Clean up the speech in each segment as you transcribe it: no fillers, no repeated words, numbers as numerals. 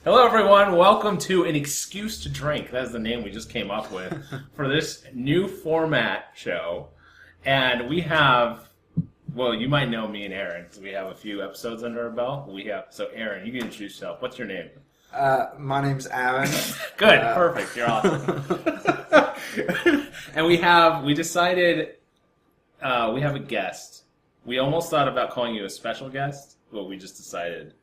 Hello, everyone. Welcome to An Excuse to Drink. That is the name we just came up with for this new format show. And we have, well, you might know me and Aaron, because we have a few episodes under our belt. So Aaron, you can introduce yourself. What's your name? My name's Aaron. Good, perfect. You're awesome. And we decided we have a guest. We almost thought about calling you a special guest, but we just decided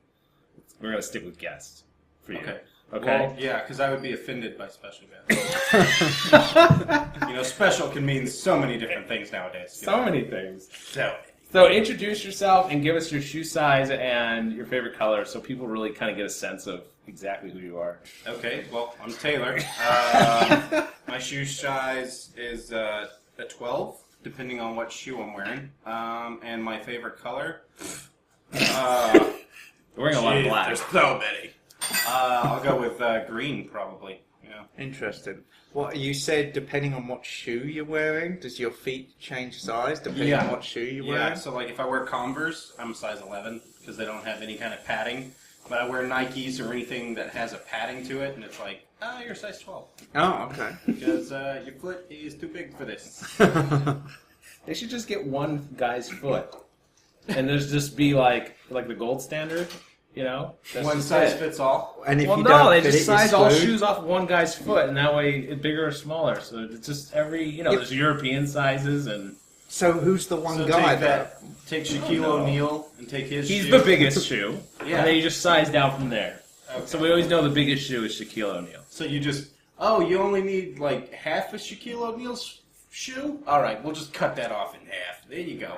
we're going to stick with guest. Okay. Okay. Well, yeah, because I would be offended by special guest. Special can mean so many different things nowadays. So many things. So introduce yourself and give us your shoe size and your favorite color, so people really kind of get a sense of exactly who you are. Okay. Well, I'm Taylor. My shoe size is a 12, depending on what shoe I'm wearing. And my favorite color. You're wearing a lot of black. There's so many. I'll go with green, probably. Yeah. Interesting. Well, you said depending on what shoe you're wearing, does your feet change size depending on what shoe you're wearing? Yeah, so like if I wear Converse, I'm a size 11 because they don't have any kind of padding. But I wear Nikes or anything that has a padding to it, and it's like, you're size 12. Oh, okay. Because your foot is too big for this. They should just get one guy's foot, and there's just be like the gold standard. That's One size fits all. And if well, you no, don't they fit just it, size you're all screwed. shoes off one guy's foot, and that way it's bigger or smaller. So it's just there's European sizes, and So who's the one So guy take that. Take Shaquille O'Neal and take his he's shoe. the biggest shoe, Yeah. and then you just size down from there. Okay. So we always know the biggest shoe is Shaquille O'Neal. So you just, you only need like half of Shaquille O'Neal's shoe? All right, we'll just cut that off in half. There you go.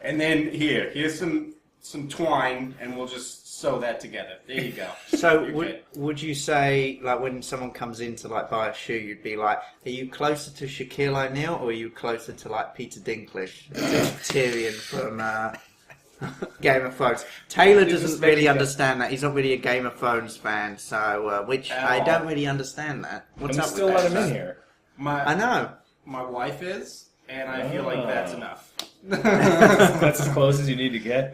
And then here's some twine, and we'll just sew that together. There you go. So You're would you say, like, when someone comes in to like buy a shoe, you'd be like, are you closer to Shaquille O'Neal or are you closer to like Peter Dinklage, Tyrion from Game of Thrones? Taylor doesn't really understand that. He's not really a Game of Thrones fan, so which I don't really understand that. What's And we up still with let that? him in here. I know. My wife is, and I feel like that's enough. That's as close as you need to get.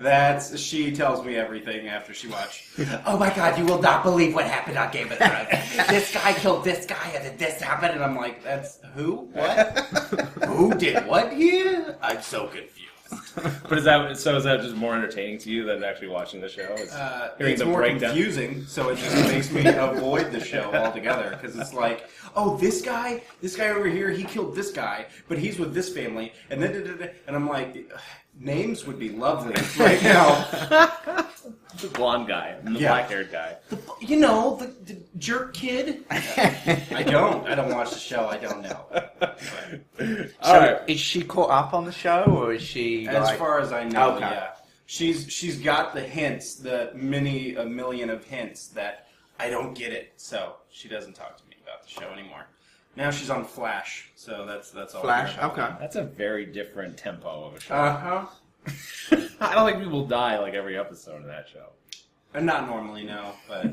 She tells me everything after she watched. Oh my God, you will not believe what happened on Game of Thrones. This guy killed this guy and then this happened. And I'm like, that's who? What? Who did what here? I'm so confused. But is that just more entertaining to you than actually watching the show? Hearing It's the more breakdown? confusing, so it just makes me avoid the show altogether. Because it's like, this guy over here, he killed this guy, but he's with this family, and then, and I'm like, names would be lovely right now. The blonde guy and the black-haired guy. The jerk kid. I don't watch the show. I don't know. So is she caught up on the show, or is she? As far as I know, Okay. yeah. She's got the hints, a million of hints that I don't get it, so she doesn't talk to me about the show anymore. Now she's on Flash, so that's all. Flash? Okay. That's a very different tempo of a show. Uh-huh. I don't think people die like every episode of that show. Not normally, no, but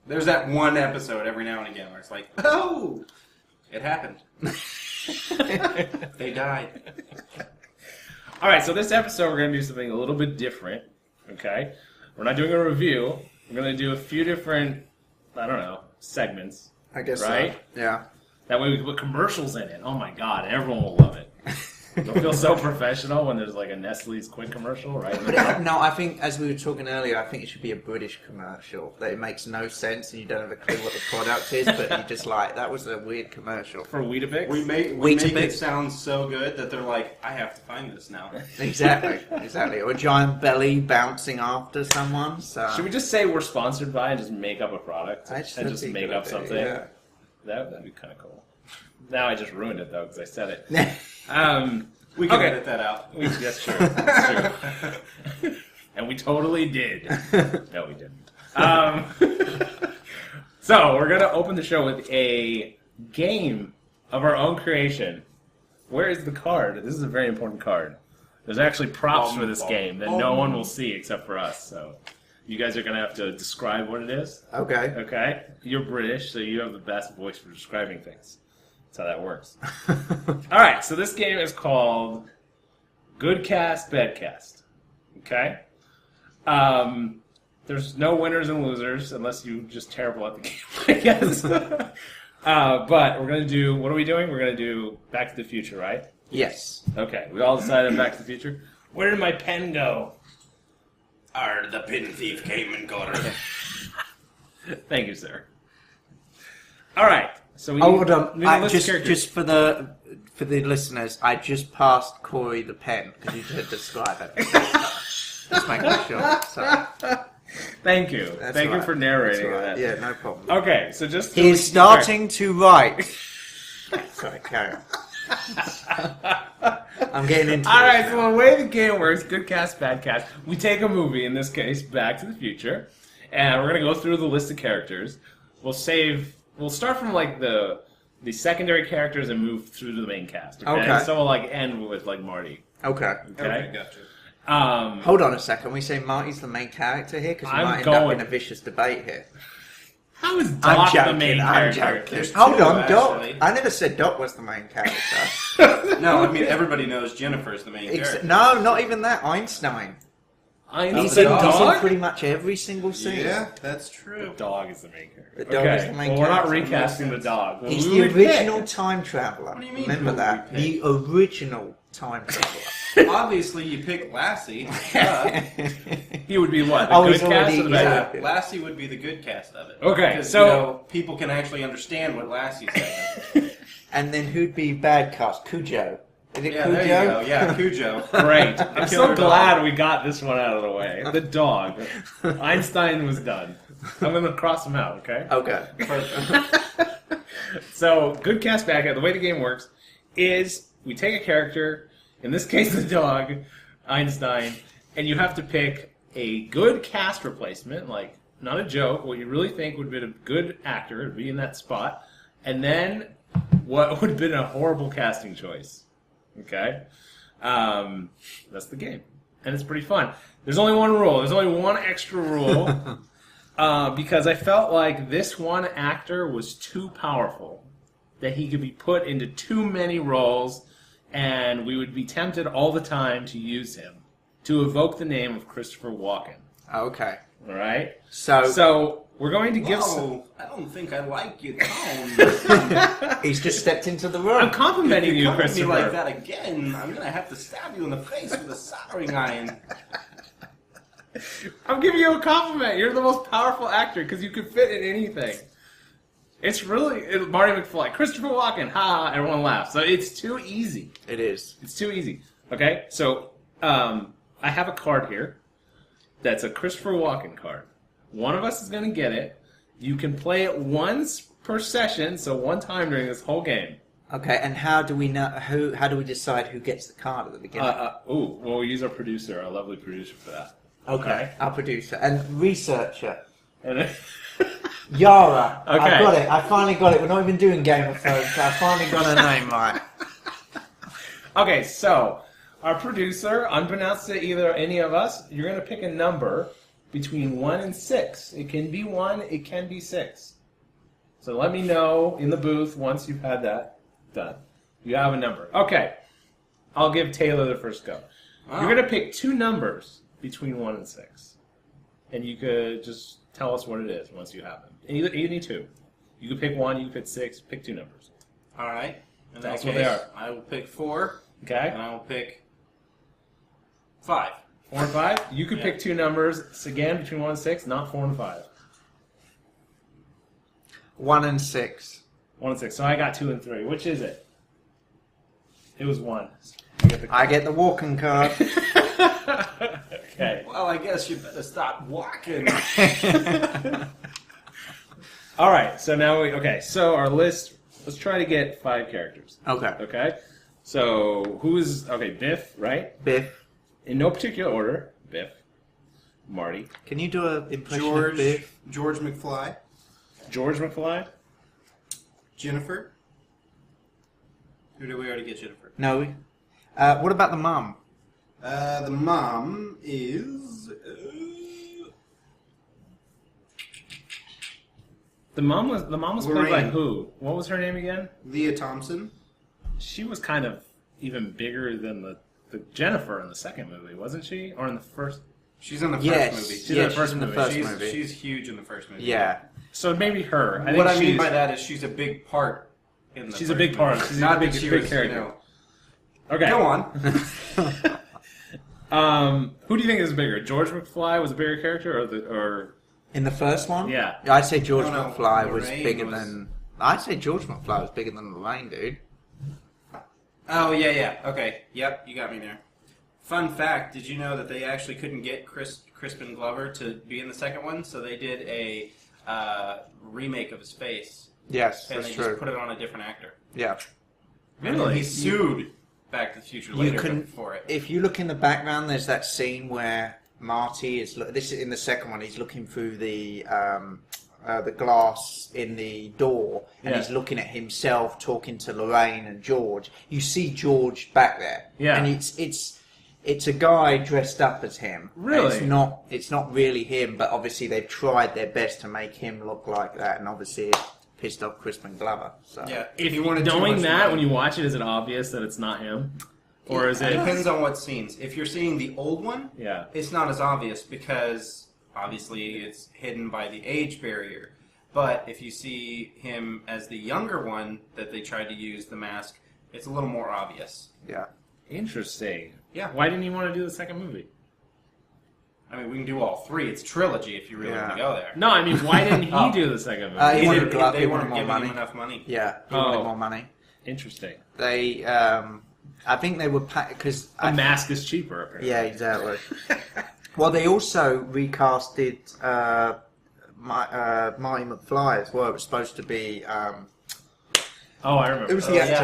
there's that one episode every now and again where it's like, oh, it happened. They died. All right, so this episode we're going to do something a little bit different, okay? We're not doing a review. We're going to do a few different, segments. I guess right? so. Yeah. That way we can put commercials in it. Oh my God, everyone will love it. You'll feel so professional when there's like a Nestle's quick commercial, right? No, I think, as we were talking earlier, I think it should be a British commercial. That it makes no sense and you don't have a clue what the product is, but you just like, that was a weird commercial. For Weetabix? We make it sound so good that they're like, I have to find this now. Exactly. Or a giant belly bouncing after someone. So. Should we just say we're sponsored by and just make up a product? And just think make that'd up be- something? yeah. That'd be kind of cool. Now I just ruined it, though, because I said it. We can Okay. edit that out. That's true. That's true. And we totally did. No, we didn't. So, we're going to open the show with a game of our own creation. Where is the card? This is a very important card. There's actually props for this game that no one will see except for us. So, you guys are going to have to describe what it is. Okay. Okay? You're British, so you have the best voice for describing things. That's how that works. All right, so this game is called Good Cast, Bad Cast. Okay? There's no winners and losers unless you're just terrible at the game, I guess. But we're going to do... What are we doing? We're going to do Back to the Future, right? Yes. Okay, we all decided Back to the Future. Where did my pen go? The pin thief came and got her. Thank you, sir. All right. So we Hold on. we need a list of characters. Just for the listeners, I just passed Corey the pen because you did describe it. Just making sure. Sorry. Thank you. Thank you for narrating that. Yeah, no problem. Okay, so just... He's starting to write. Sorry, carry on. I'm getting into All this right, now. so the way the game works, good cast, bad cast, we take a movie, in this case, Back to the Future, and we're going to go through the list of characters. We'll start from, like, the secondary characters and move through to the main cast. Okay. So we'll, like, end with, like, Marty. Okay. Okay, gotcha. Hold on a second. We say Marty's the main character here because we might end up in a vicious debate here. How is Doc the main I'm character? joking. There's Hold two, on, Doc. actually. I never said Doc was the main character. No, I mean, everybody knows Jennifer's the main character. No, not even that. Einstein. He's in a dog? pretty much every single scene. Yeah, that's true. The dog is the main character. The dog is the main well, we're not character. recasting the dog. He's Who the would we original pick? time traveler. What do you mean, Remember who that? would we The original time traveler. Obviously, you pick Lassie. He would be what? The Oh, good he's cast already- or the bad yeah. cast? Lassie would be the good cast of it. Okay, Because, so- you know, people can actually understand what Lassie's saying. And then who'd be bad cast? Cujo. Is it Yeah, Cujo? there you go. Yeah, Cujo. Great. I'm so killer glad dog. we got this one out of the way. The dog. Einstein was done. I'm going to cross him out, okay? Okay. So, good cast back out. The way the game works is we take a character, in this case the dog, Einstein, and you have to pick a good cast replacement, like, not a joke, what you really think would be a good actor to be in that spot, and then what would have been a horrible casting choice. Okay? That's the game. And it's pretty fun. There's only one rule. There's only one extra rule. Because I felt like this one actor was too powerful. That he could be put into too many roles, and we would be tempted all the time to use him. To evoke the name of Christopher Walken. Okay. Alright? So So, we're going to give some... Whoa, I don't think I like your tone. he's just stepped into the I'm room. complimenting If you, you come at me Christopher. like that again, I'm gonna have to stab you in the face with a soldering iron. I'm giving you a compliment. You're the most powerful actor because you could fit in anything. It's really Marty McFly, Christopher Walken. Ha! Everyone laughs. So it's too easy. It is. It's too easy. Okay, so I have a card here. That's a Christopher Walken card. One of us is going to get it. You can play it once per session, so one time during this whole game. Okay, and how do we know? How do we decide who gets the card at the beginning? Well, we'll use our producer, our lovely producer, for that. Okay, our producer and researcher, And then, Yara. Okay. I got it. I finally got it. We're not even doing Game of Thrones. I finally got her name right. okay, so our producer, unbeknownst to either any of us, you're going to pick a number between 1 and 6. It can be 1, it can be 6. So let me know in the booth once you've had that done. You have a number. Okay, I'll give Taylor the first go. Wow. You're going to pick 2 numbers between 1 and 6. And you could just tell us what it is once you have them. Any 2. You could pick 1, you could pick 6, pick 2 numbers. All right. In Tell that us what they case, are. I will pick 4, Okay? and I will pick 5. 4 and 5. You could Yeah. pick 2 numbers, again, between 1 and 6, not 4 and 5. 1 and 6. 1 and 6. So I got 2 and 3. Which is it? It was 1. I get the walking card. Okay. Well, I guess you better stop walking. All right. So now so our list. Let's try to get 5 characters. Okay. Okay. So who's Biff, right? Biff. In no particular order. Biff, Marty, Can you do an impression of Biff? George McFly, George McFly. Jennifer. Who did we already get? Jennifer. No. What about the mum? The mom is. The mom was played by Lorraine. who? What was her name again? Leah Thompson. She was kind of even bigger than the Jennifer in the second movie, wasn't she? Or in the first? She's in the first Yes, movie. She's in the first she's in the movie. first she's, movie. she's huge in the first movie. Yeah. So maybe her. What I mean she's- by that is she's a big part in the She's a first big part. movie. She's a Not big- that she big was, character. Okay. Go on. Who do you think is bigger? George McFly was a bigger character, or In the first one? Yeah. I'd say George No, McFly was Lorraine bigger was- than... I'd say George McFly was bigger than Lorraine, dude. Oh, yeah. Okay. Yep, you got me there. Fun fact, did you know that they actually couldn't get Crispin Glover to be in the second one, so they did a remake of his face, Yes, and that's they true. just put it on a different actor. Yeah. And then he sued Back to the Future You later can, for it. if you look in the background, there's that scene where Marty is. This is in the second one. He's looking through the glass in the door, and Yeah. he's looking at himself, talking to Lorraine and George. You see George back there, Yeah. and it's a guy dressed up as him. Really? It's not really him, but obviously they've tried their best to make him look like that, and obviously it pissed off Crispin Glover. So Yeah. if he wanted too knowing much that money. when you watch it, is it obvious that it's not him, or is It it? depends on what scenes. If you're seeing the old one, Yeah. it's not as obvious because obviously it's hidden by the age barrier. But if you see him as the younger one that they tried to use the mask, it's a little more obvious. yeah. Interesting. Yeah. Why didn't you want to do the second movie? I mean, we can do all three. It's trilogy if you really Yeah. want to go there. No, I mean, why didn't he Oh. do the second movie? He They wanted didn't- Glover- they he weren't wanted more giving him money. enough money. Yeah, he Oh. wanted more money. Interesting. They, I think they were because A mask is cheaper, apparently. yeah, exactly. Well, they also recasted Marty McFly as well. It was supposed to be Oh, I remember. it was that. the Oh, actor,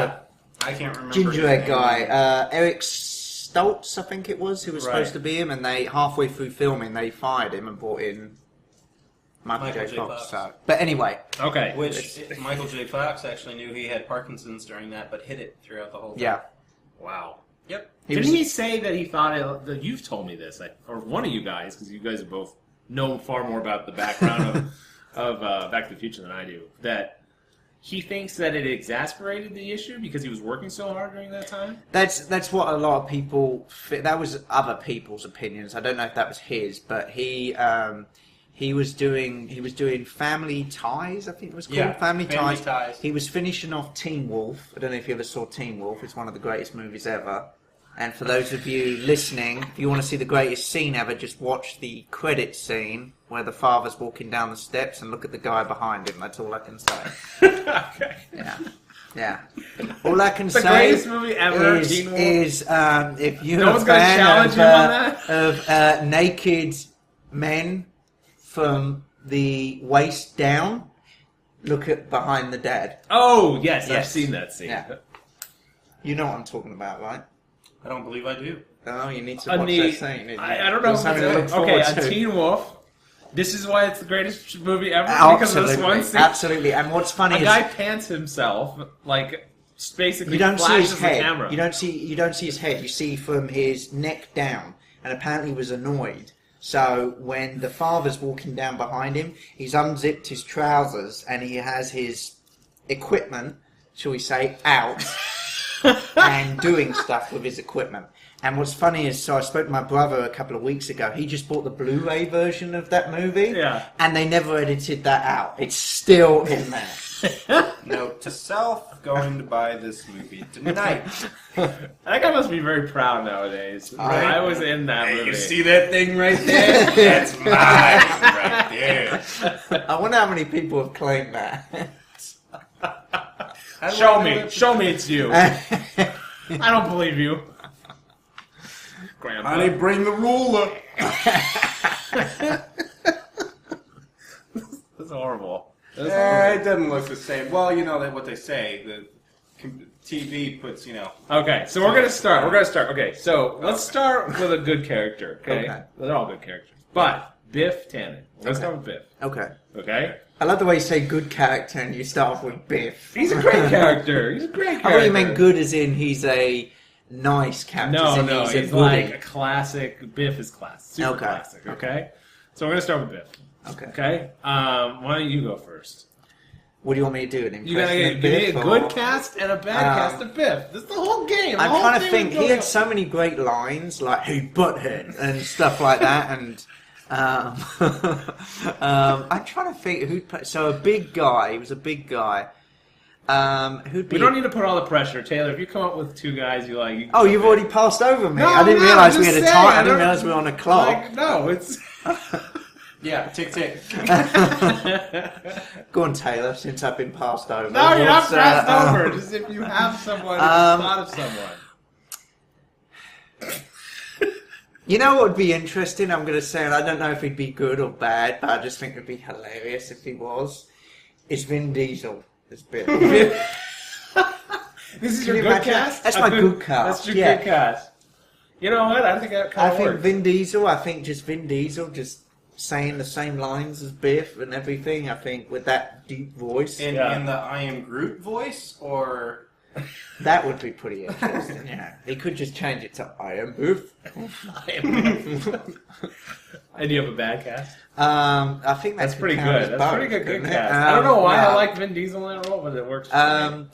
yeah. I can't remember. gingerhead his name. guy, Eric Stoltz, I think it was, who was Right. supposed to be him, and they halfway through filming they fired him and brought in Michael Michael J. J. Fox. Fox. So, but anyway, Okay. Which Michael J. Fox actually knew he had Parkinson's during that, but hid it throughout the whole thing. yeah, Wow. Yep. Didn't he say that he thought that you've told me this, or one of you guys, because you guys have both know far more about the background of Back to the Future than I do, that he thinks that it exasperated the issue because he was working so hard during that time? that's what a lot of people. That was other people's opinions. I don't know if that was his, but he was doing Family Ties. I think it was called Yeah, Family Family Ties. Ties. He was finishing off Teen Wolf. I don't know if you ever saw Teen Wolf. It's one of the greatest movies ever. And for those of you listening, if you want to see the greatest scene ever, just watch the credit scene where the father's walking down the steps and look at the guy behind him. That's all I can say. Okay. Yeah. Yeah. All I can The say greatest movie ever, is, Teen Wolf. if you're No a one's gonna fan challenge of, him on that? of naked men from the waist down, look at Behind the Dad. Oh, yes, I've Yes. seen that scene. Yeah. You know what I'm talking about, right? I don't believe I do. Oh, you need to A watch neat- that scene. I don't know. It's something to look Okay, forward a to. Teen Wolf. This is why it's the greatest movie ever, because of this Absolutely, one scene. absolutely. And what's funny A is guy pants himself, like, basically you don't see flashes his the head. camera. You don't see his head. You see from his neck down, and apparently he was annoyed. So when the father's walking down behind him, he's unzipped his trousers and he has his equipment, shall we say, out and doing stuff with his equipment. And what's funny is, so I spoke to my brother a couple of weeks ago. He just bought the Blu-ray version of that movie, Yeah. and they never edited that out. It's still in there. Note to self, going to buy this movie tonight. That guy must be very proud nowadays. Right. I was in that movie. You see that thing right there? That's mine right there. I wonder how many people have claimed that. How do I Show know me. that? Show me it's you. I don't believe you. Grandpa. Honey, bring the ruler. That's horrible. That's horrible. It doesn't look the same. Well, you know what they say. The TV puts, Okay, so we're gonna start. Okay, so let's start with a good character. Okay, Okay. They're all good characters, but Biff Tannen. Let's Okay. start with Biff. Okay. Okay, I love the way you say good character and you start off with Biff. he's a great character. He's a great character. I thought you meant good as in he's a nice character. as No, in no, he's a he's goodie. like a classic. Biff is classic, super Okay. classic. Okay, so we're gonna start with Biff. Okay. Okay, why don't you go first? What do you want me to do? An You gotta impression give of me a Biff, good or- cast and a bad cast of Biff. That's the whole game. I'm trying to think. He had so many great lines, like "Hey, butthead" and stuff like that, and I'm trying to think who'd play. So a big guy. He was a big guy. Who'd be? We don't need to put all the pressure, Taylor. If you come up with two guys you like, Oh, you've already passed over me. No, I didn't no, realise I'm we had just a time. saying, I didn't don't- realise we were on a clock. Like, no, it's. Yeah, tick tick. Go on, Taylor. Since I've been passed over. No, you're not What's, passed over. Just if you have someone, if you thought of someone. You know what would be interesting? I'm going to say, and I don't know if he'd be good or bad, but I just think it'd be hilarious if he was. It's Vin Diesel. This bit. This is Can your you good imagine? cast? That's A my good cast, That's your yeah. good cast. You know what? I think that kind I of think works. Vin Diesel. I think just Vin Diesel, just saying the same lines as Biff and everything. I think with that deep voice, In the I am Groot voice, or that would be pretty interesting. Yeah, he could just change it to I am Biff. And you have a bad cast? I think That's could pretty count good. as That's both, pretty good couldn't it? cast. I don't know why I yeah. like Vin Diesel in that role, but it works for me.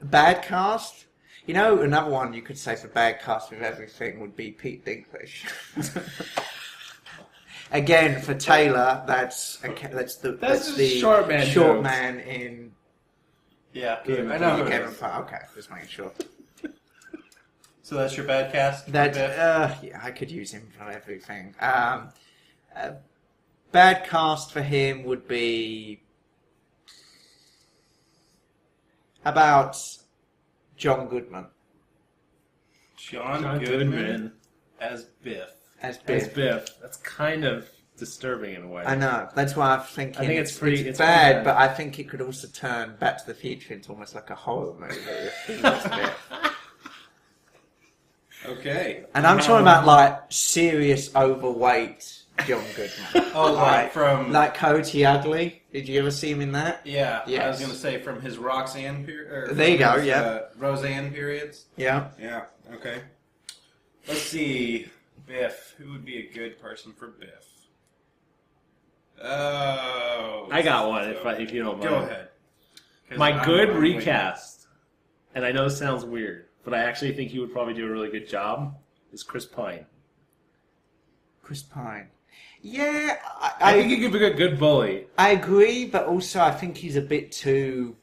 Bad cast. You know, another one you could say for bad cast with everything would be Pete Dinklage. Again, for Taylor, that's the short man short jokes. man in yeah, Game I know. Who it Game of is. Thrones. Okay, just making sure. So that's your bad cast. That Biff? yeah, I could use him for everything. Bad cast for him would be about John Goodman John Goodman as Biff. as As Biff. Biff. That's kind of disturbing in a way. I know. That's why I'm thinking. I think it's pretty- it's bad, pretty bad. but I think it could also turn Back to the Future into almost like a horror movie. If he was Biff. Okay. And I'm talking about like serious overweight John Goodman. Oh, like from like Coyote Ugly. Did you ever see him in that? yeah. I Yes. was gonna say from his Roxanne period. There you go, yeah. Roseanne periods. Yeah. Yeah. Okay. Let's see. Biff. Who would be a good person for Biff? Oh. I got one, if you don't mind. Go ahead. 'Cause My I'm- good I'm waiting. recast, and I know this sounds weird, but I actually think he would probably do a really good job, is Chris Pine. Chris Pine. Yeah, I think he could be a good bully. I agree, but also I think he's a bit too.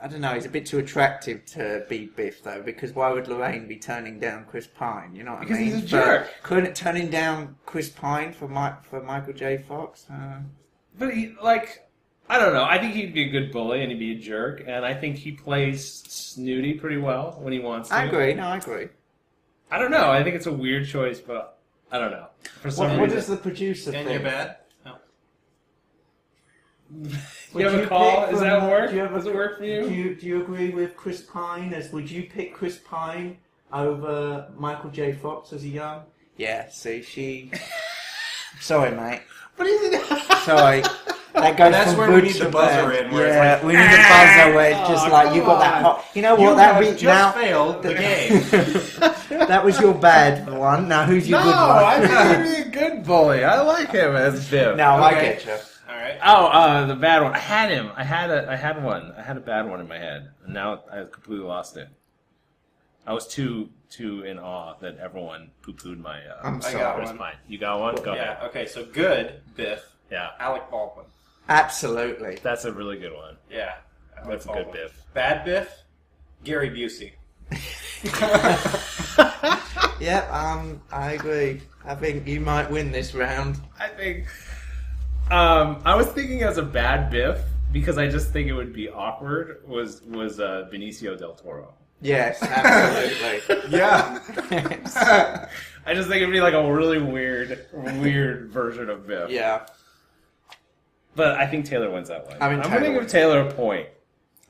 I don't know. He's a bit too attractive to be Biff, though. Because why would Lorraine be turning down Chris Pine? You know what Because I mean? he's a jerk. Couldn't it turning down Chris Pine for Michael J. Fox? But he, like, I don't know. I think he'd be a good bully and he'd be a jerk, and I think he plays snooty pretty well when he wants to. I agree. No, I agree. I don't know. I think it's a weird choice, but I don't know. For some What reason. does the producer And think? you're bad. No. You have a call? Does that work? Does it work for you? Do you agree with Chris Pine? Would you pick Chris Pine over Michael J. Fox as a young? Yeah. See, she. Sorry, mate. But he's Sorry. That goes That's from where we good need to the buzzer bad. in, where it's Yeah, like, we need a buzzer where it's just Oh, like you come got that on. hot. You know You what? That have be just now. failed the game. That was your bad one. Now who's your no, good one? I think he'd be a good bully. I like him as Biff. No, I Okay. get you. All right. Oh, the bad one. I had him. I had one. I had a bad one in my head, and now I completely lost it. I was too in awe that everyone poo-pooed my. I'm I sorry. got Chris one. Pine. You got one? Go Yeah. ahead. Okay. So good Biff. Yeah, Alec Baldwin. Absolutely. that's a really good one. Yeah. Alec That's a good Baldwin. Biff. Bad Biff. Gary Busey. Yep. I agree. I think you might win this round. I think. I was thinking as a bad Biff because I just think it would be awkward. Was Benicio del Toro? Yes, absolutely. Yeah. I just think it'd be like a really weird version of Biff. Yeah. But I think Taylor wins that one. I mean, I'm Taylor going to give wins. Taylor a point.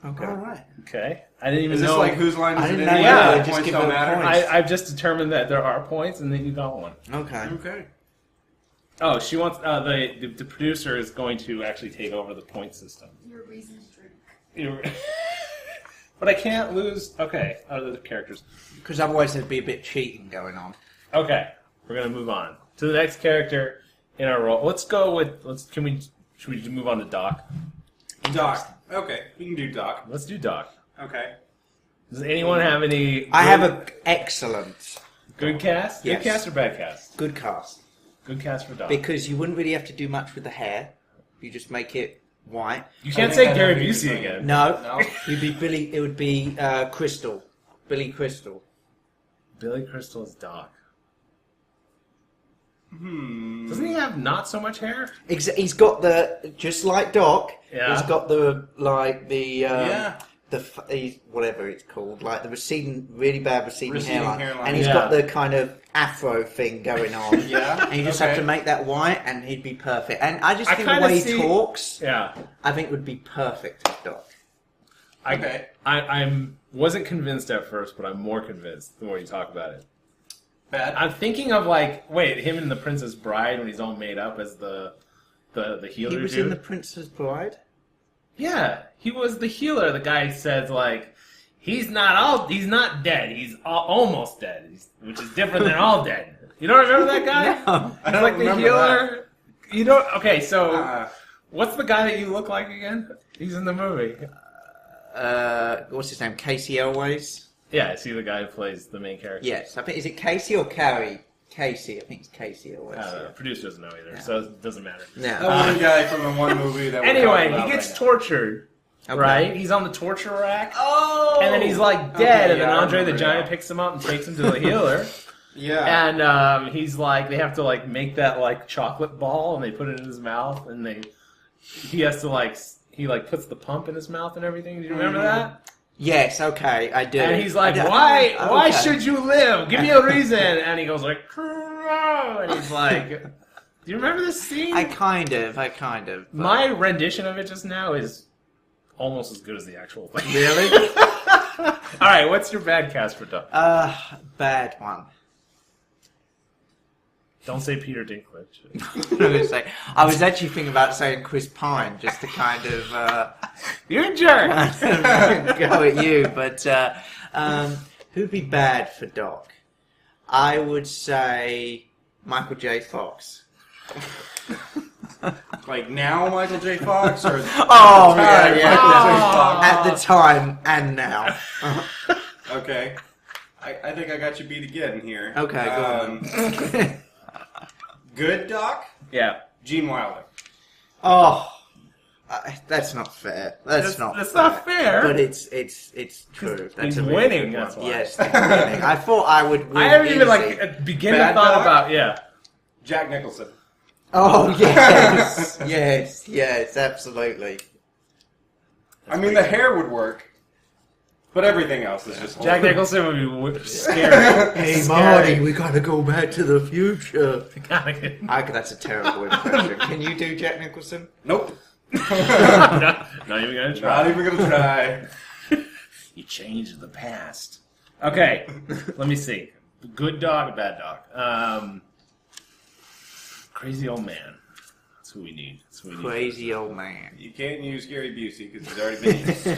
Okay. All right. Okay? I didn't even Is this know. like whose line I is it didn't in? know Yeah, The just points give don't her matter. points. I've just determined that there are points, and then you got one. Okay. Okay. Oh, she wants the producer is going to actually take over the point system. Your reason to drink. You're- but I can't lose. Okay, out of the characters. Because otherwise there'd be a bit cheating going on. Okay, we're gonna move on to the next character in our role. Let's go with. Should we move on to Doc? Doc. Okay, we can do Doc. Let's do Doc. Okay. Does anyone have any? I have an excellent good cast. Yes. Good cast or bad cast? good cast. Good cast for Doc. Because you wouldn't really have to do much with the hair. You just make it white. You can't I say think Gary that'd be Busey good. again. No, No? you'd be Billy. It would be Crystal, Billy Crystal. Billy Crystal is Doc. Hmm. Doesn't he have not so much hair? He's got the just like Doc. Yeah. He's got the Yeah. whatever it's called, like the really bad receding hairline, hairline. and he's Yeah. got the kind of afro thing going on. Yeah. And you just have to make that white, and he'd be perfect. And I just I think the kinda way see- he talks, Yeah. I think would be perfect as Doc. Okay. I'm wasn't convinced at first, but I'm more convinced the more you talk about it. Bad. I'm thinking of him and the Princess Bride when he's all made up as the healer He was dude. in The Princess Bride. Yeah, he was the healer. The guy says he's not dead. He's almost dead, which is different than all dead. You don't remember that guy? No. I He's don't like the remember healer. You don't. Okay, so Uh, what's the guy that you look like again? He's in the movie. What's his name? Casey Elways. Yeah, I see the guy who plays the main character. Yes, I think is it Casey or Carrie? Casey, I think it's Casey Elways. The producer doesn't know either, Yeah. so it doesn't matter. that No. one guy from the one movie that. we're Anyway, talking he about gets right now. tortured, Okay. right? He's on the torture rack, Oh. and then he's dead, Okay, and then yeah, I Andre the remember Giant now. picks him up and takes him to the healer. Yeah. And he's they have to make that chocolate ball, and they put it in his mouth, and he has to he puts the pump in his mouth and everything. Do you remember that? Yes, okay, I do. And he's like, I do. why Okay. should you live? Give me a reason. And he goes "Crow," and he's like, do you remember this scene? I kind of. But- My rendition of it just now is almost as good as the actual thing. Really? All right, what's your bad cast for Doc? Bad one. Don't say Peter Dinklage. I'm gonna say, I was actually thinking about saying Chris Pine just to kind of You're a jerk. go at you, but who'd be bad for Doc? I would say Michael J. Fox. Like now, Michael J. Fox, or Oh, at the time, yeah. Michael J. Fox? At the time and now. Okay. I think I got you beat again here. Okay, go on. Good Doc? Yeah. Gene Wilder. Oh, that's not fair. That's not fair. But it's true. That's He's a really winning, good one. that's why. Yes, he's winning. I thought I would win I haven't even easy. begin to Bad thought Doc? about yeah. Jack Nicholson. Oh, yes. yes, absolutely. I mean, the hair would work, but everything else is just Jack horrible. Nicholson would be scary. Hey, Scary. Marty, we gotta go back to the future. not That's a terrible impression. Can you do Jack Nicholson? Nope. even gonna try. Not even gonna try. You changed the past. Okay, let me see. Good dog, bad dog. Crazy old man. That's who we need. That's who we need. Crazy old man. You can't use Gary Busey because he's already been used.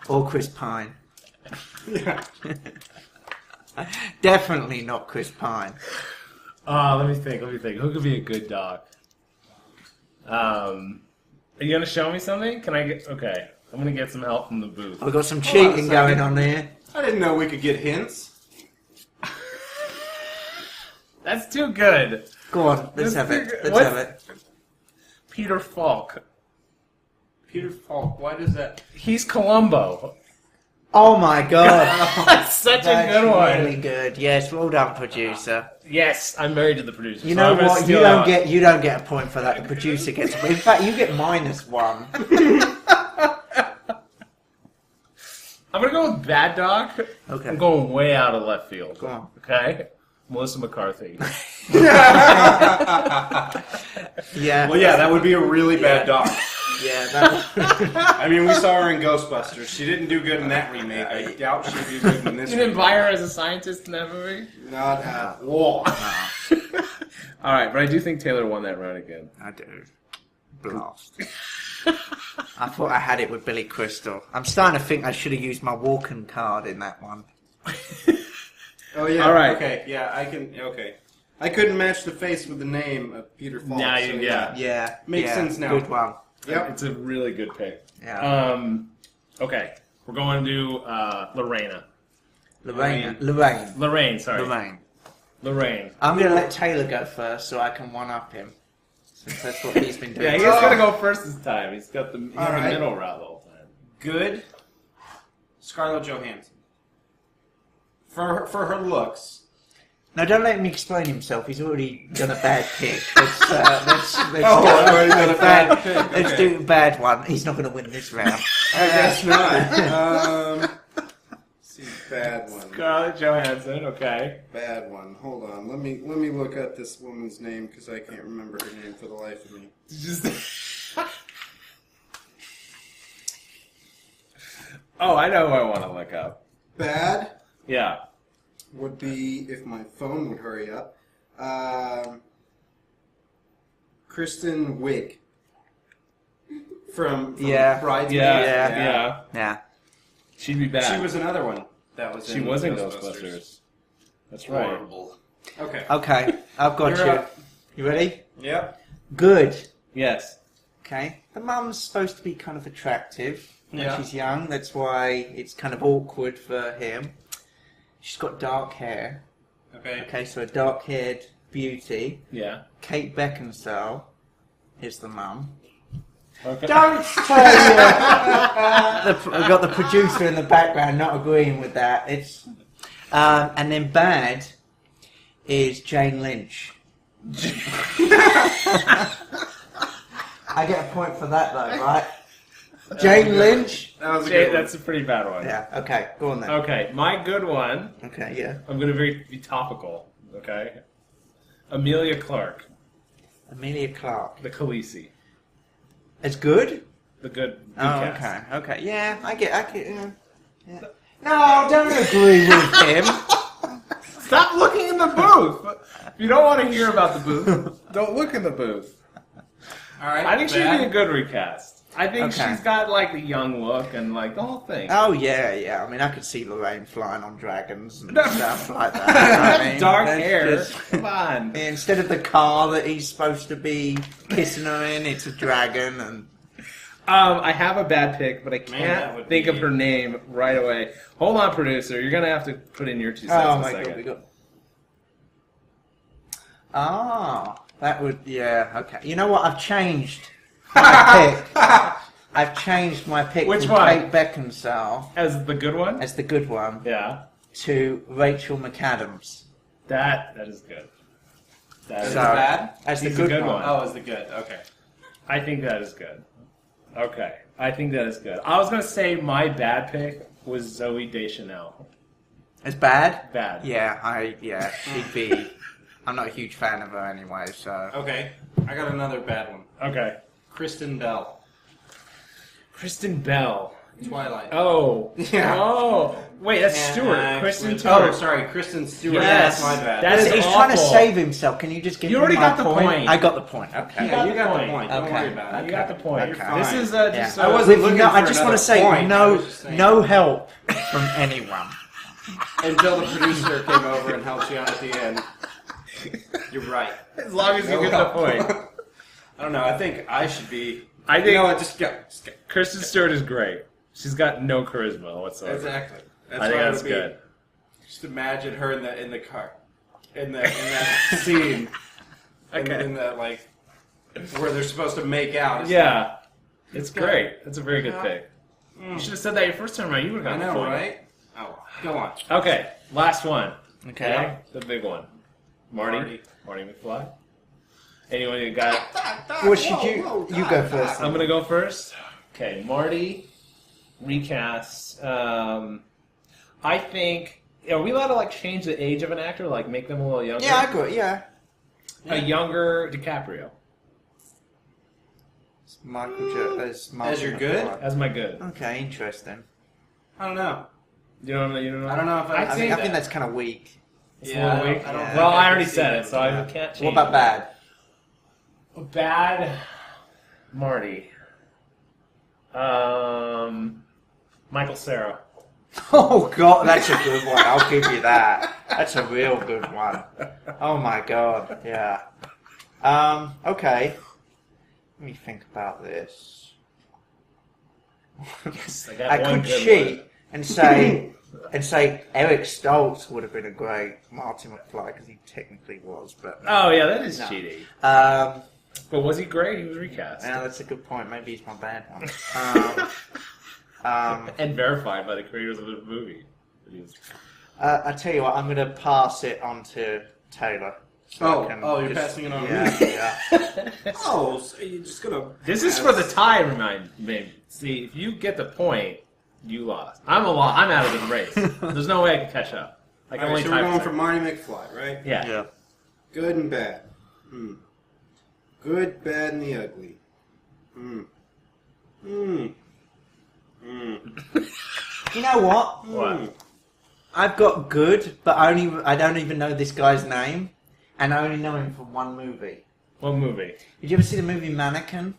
Or Chris Pine. Yeah. Definitely not Chris Pine. Let me think. Who could be a good dog? Are you gonna show me something? Can I get? Okay, I'm gonna get some help from the booth. I've got some Hold on a cheating second. going on here. I didn't know we could get hints. That's too good. Go on, let's have it. Let's What? have it. Peter Falk. Peter Falk. Why does that? He's Columbo. Oh my god. That's such That's a good one. really good. Yes, well done, producer. Yes, I'm married to the producer. You so know I'm gonna what? You steal don't that get a point for that. The producer gets. In fact, you get -1. one. I'm gonna go with Bad Dog. Okay. I'm going way out of left field. Go on. Okay. Melissa McCarthy. Yeah. Well, yeah, that would be a really bad dog. Yeah. That, I mean, we saw her in Ghostbusters. She didn't do good in that remake. I doubt she'd do good in this You didn't remake. buy her as a scientist in that movie? Not at all. All right, but I do think Taylor won that round again. I do. Blast. I thought I had it with Billy Crystal. I'm starting to think I should have used my walking card in that one. Oh, yeah. All right. Okay, yeah, I can. Okay. I couldn't match the face with the name of Peter Falk. Nah, so yeah. Yeah. Makes yeah, sense now. Good one. Yep. It's a really good pick. Yeah. Okay, we're going to Lorraine. Lorraine. Sorry. Lorraine. I'm going to let Taylor go first so I can one-up him. Since that's what he's been doing. Yeah, he's gonna go first this time. He's got the right. middle route the whole time. Good. Scarlett Johansson. For her looks. No, don't let him explain himself. He's already done a bad pick. Let's already done a bad pick. Let's do a bad one. He's not going to win this round. I guess not. See, bad one. Scarlett Johansson. Okay. Bad one. Hold on. Let me look up this woman's name because I can't remember her name for the life of me. Oh, I know who I want to look up. Bad Yeah. would be if my phone would hurry up. Kristen Wiig from Yeah. Bridesmaids. Yeah. Yeah. She'd be bad. She was another one that was. She was in Ghostbusters. That's right. Horrible. Okay. Okay, I've got You're you. up. You ready? Yep. Good. Yes. Okay. The mum's supposed to be kind of attractive when Yeah. she's young. That's why it's kind of awkward for him. She's got dark hair. Okay. Okay, so a dark-haired beauty. Yeah. Kate Beckinsale is the mum. Okay. Don't tell you. We've got the producer in the background not agreeing with that. It's and then bad is Jane Lynch. I get a point for that though, right? Jane Lynch. That was a good one. That's a pretty bad one. Yeah. Okay. Go on then. Okay, my good one. Okay. Yeah. I'm gonna be topical. Okay. Amelia Clark, Amelia Clark. the Khaleesi, It's good. the good. Oh, cast. okay. Yeah. I get. Yeah. No, don't agree with him. Stop looking in the booth. If you don't want to hear about the booth, don't look in the booth. All right. I think she'd bad. be a good recast. I think Okay. she's got like the young look and like the whole thing. Oh yeah. I mean, I could see Lorraine flying on dragons and stuff like that. I mean, Dark that's hair. just- Come on. Instead of the car that he's supposed to be kissing her in, it's a dragon. And I have a bad pick, but I that can't would think be- of her name right away. Hold on, producer. You're gonna have to put in your 2 cents oh in a my second. god, we got. Ah, that would okay. You know what? I've changed my pick. I've changed my pick Which from one? Kate Beckinsale As the good one? as the good one Yeah. to Rachel McAdams That is good. That Is is it bad? as the He's a good, good one. one. Oh, is the good? Okay. I think that is good. Okay. I think that is good. I was gonna say my bad pick was Zoe Deschanel. It's bad. Bad. Yeah, she'd be. I'm not a huge fan of her anyway, so. Okay. I got another bad one. Okay. Kristen Bell. Kristen Bell. Twilight. Oh. Yeah. Oh. Wait, that's Stewart. And Kristen Oh, Stewart. sorry, Kristen Stewart. Yes. That's my bad. That is He's trying to awful. save himself. Can you just give You me already my got the point. I got the point. Okay. Yeah, you got point. the point. Don't Okay. worry about it. You got the point. Okay. This is Yeah. just I wasn't looking I for just another want to say point. I was just saying. no help from anyone. Until the producer came over and helped you out at the end. You're right. as long as you get the point. I don't know. I think I should be. I think You know what? Just go. Just go. Kristen Stewart is great. She's got no charisma whatsoever. Exactly. That's I think what it that's would be. good. Just imagine her in the car, in that scene, Okay. in that like where they're supposed to make out. It's Yeah. It's great. That's a very good Yeah. pick. You should have said that your first time around. You would I have gotten know, the point. right? Oh, go on. Okay, last one. Okay. Yeah, the big one. Marty McFly. Anyone you got? What should you? You go first. I'm gonna go first. Okay, Marty. Recast. I think. Are we allowed to like change the age of an actor? Like make them a little younger? Yeah, I got. Yeah. A younger DiCaprio Michael As your good? as my good. Okay, interesting. I don't know. You don't know. You don't know. I don't know if I I I think think that's kind of weak. it's Yeah, a little weak. I don't think Well, I I already can see said that. it, so I Yeah. can't change. What about bad? Bad Marty. Michael Cera. Oh God, that's a good one. I'll give you that. That's a real good one. Oh my God, yeah. Okay. Let me think about this. Yes, I got I one could good cheat one. and say Eric Stoltz would have been a great Marty McFly because he technically was, but Oh yeah, that is No. cheating. um, But was he great? He was recast yeah, that's a good point. Maybe he's my bad one. and verified by the creators of the movie. He was- I tell you what, I'm going to pass it on to Taylor. So I can you're passing it on to yeah, me. Yeah. Oh, so you're just gonna. This is for the tie. Remind me. See, if you get the point, you lost. I'm out of the race. There's no way I can catch up. I can All only right, so tie we're going for for Marty McFly, right? yeah. Good and bad. Good, bad, and the ugly. You know what? What? I've got good, but I don't even know this guy's name, and I only know him from one movie. What movie? Did you ever see the movie Mannequin?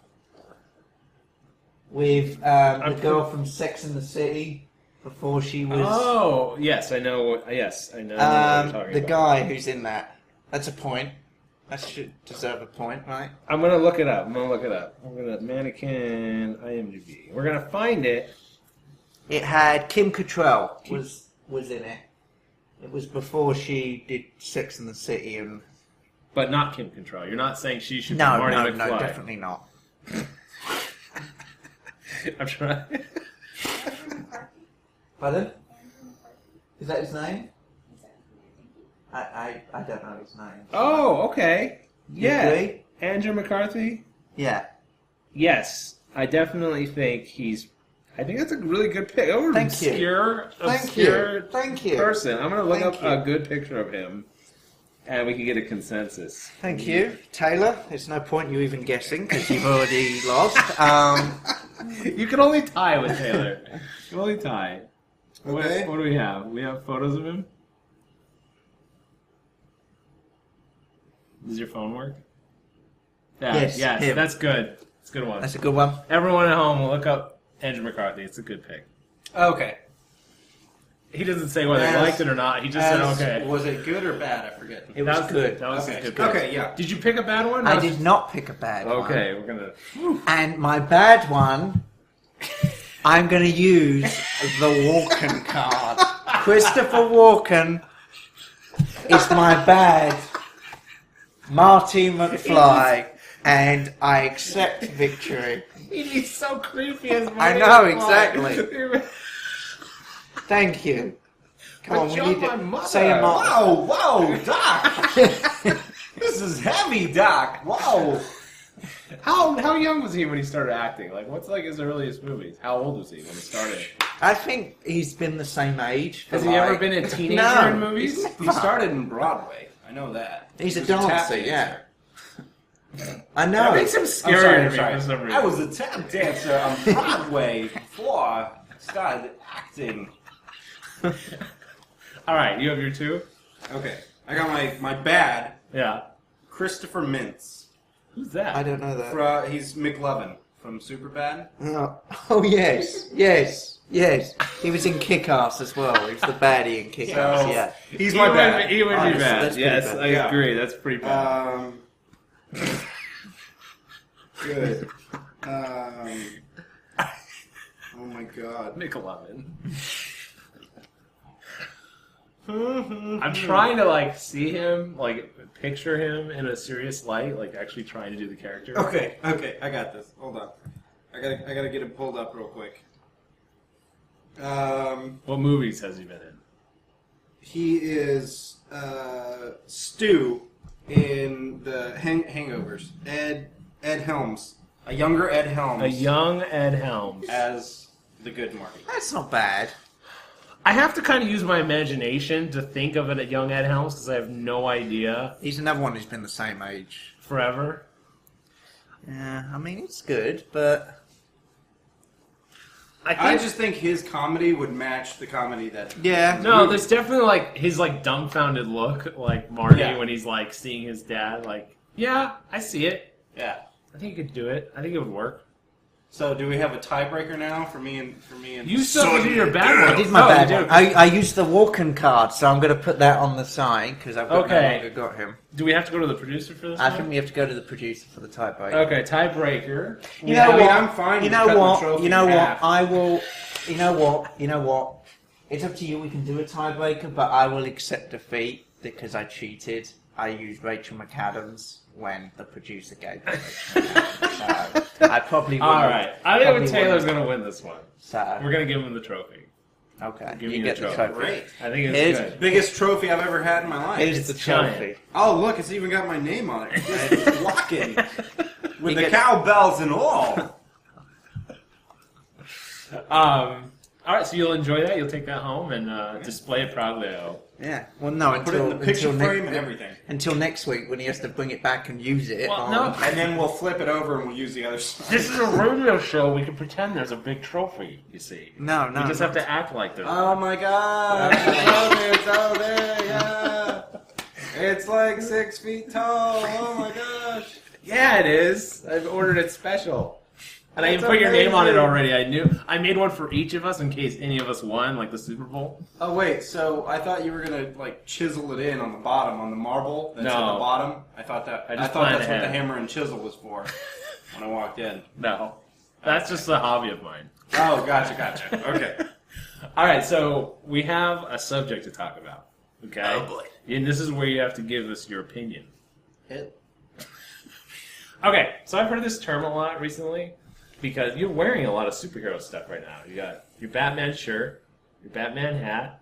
With the girl from Sex and the City before she was... Oh, yes, I know. Yes, I know. What you're talking the about. guy who's in that. That's a point. That should deserve a point, right? I'm gonna look it up. I'm gonna Mannequin IMDb. We're gonna find it. It had Kim Cattrall was in it. It was before she did Sex and the City and... But not Kim Control. You're not saying she should No, be Marty McFly. no, definitely not. I'm trying. Pardon? Is that his name? I don't know his name. Oh, okay. You Yeah. agree? Andrew McCarthy? Yeah. Yes. I definitely think I think that's a really good pick. Oh, Thank you. obscure Thank you. person. I'm going to look Thank up you. a good picture of him, and we can get a consensus. Thank you. Taylor, there's no point you even guessing because you've already lost. You can only tie with Taylor. You can only tie. Okay. What do we have? We have photos of him? Does your phone work? Yeah, Yes, yes, him. that's good. It's a good one. That's a good one. Everyone at home will look up Andrew McCarthy. It's a good pick. Okay. He doesn't say whether he As- liked it or not. He just said okay. Was it good or bad? I forget. It was good. That was Okay. a good pick. Okay, yeah. Did you pick a bad one? I did not pick a bad one. Okay, we're gonna. And my bad one, I'm going to use the Walken card. Christopher Walken is my bad Marty McFly, and I accept victory. He'd be so creepy as I Marty know, McFly. Thank you. Come But on, we you're need my to mother. say a mark. Whoa, Doc! This is heavy, Doc. Whoa. How young was he when he started acting? Like, what's like his earliest movies? How old was he when he started? I think he's been the same age. For Has he ever been a teenager No. in movies? He started in Broadway. I know that. He's a He was tap dancer, yeah. I know. That makes him I'm scary sorry, to I'm me sorry. for some reason. I was a tap dancer on Broadway before I started acting. All right, you have your two. Okay, I got my bad. Yeah. Christopher Mintz. Who's that? I don't know that. He's McLovin from Superbad. Oh, yes. He was in Kick-Ass as well. He was the baddie in Kick-Ass, So, yeah. He's my bad. He would Oh, be that's bad. pretty Yes, bad. I Yeah. agree. That's pretty bad. Good. Oh my god. McLovin. I'm trying to like see him, like picture him in a serious light, like actually trying to do the character. Okay, I got this. Hold on. I gotta get it pulled up real quick. What movies has he been in? He is Stu in the Hangovers. Ed Helms, a younger Ed Helms, A young Ed Helms. as the good Marty. That's not bad. I have to kind of use my imagination to think of it a young Ed Helms because I have no idea. He's another one who's been the same age. Forever. Yeah, I mean, it's good, but... I just think his comedy would match the comedy that. Yeah. No, there's definitely like his like dumbfounded look, like Marty Yeah. when he's like seeing his dad. Like, yeah, I see it. Yeah. I think he could do it. I think it would work. So do we have a tiebreaker now for me and You still have to do your bad one. I did my bad you one. do. I used the Walken card, so I'm going to put that on the side because I've no longer got him. Do we have to go to the producer for this I one? think we have to go to the producer for the tiebreaker. Okay, tiebreaker. You know what? I'm fine. You with know cutting the what? trophy You know in what? half. I will. You know what? You know what? It's up to you. We can do a tiebreaker, but I will accept defeat because I cheated. I used Rachel McAdams when the producer gave me Rachel McAdams. So I probably wouldn't. All right. I think Probably Taylor's wouldn't. going to win this one. So We're going to give him the trophy. okay, Give you me get the the trophy. trophy. Great. I think it's Here's- good. Biggest trophy I've ever had in my life. Here's the giant. trophy. Oh, look, it's even got my name on it. It's walking. With You the get- cowbells and all. All right, so you'll enjoy that. You'll take that home and display it proudly. Yeah. Well, no, Put it in the picture until frame and everything. Until next week when he has to bring it back and use it. Well, on- no. And then we'll flip it over and we'll use the other side. This is a radio show. We can pretend there's a big trophy, you see. No, no. We just no. have to act like there's Oh my god! It's out there, yeah! It's like 6 feet tall. Oh my gosh! Yeah, it is. I've ordered it special. And I That's even put your name on it amazing. already. I made one for each of us in case any of us won, like the Super Bowl. Oh wait, so I thought you were gonna like chisel it in on the bottom, on the marble that's at No. the bottom. I thought I just that's planned what the ahead. hammer and chisel was for when I walked in. No. That's just a hobby of mine. Oh, gotcha. Okay. All right, so we have a subject to talk about. Okay? Oh, boy. And this is where you have to give us your opinion. Hit. Okay, so I've heard this term a lot recently because you're wearing a lot of superhero stuff right now. You got your Batman shirt, your Batman hat,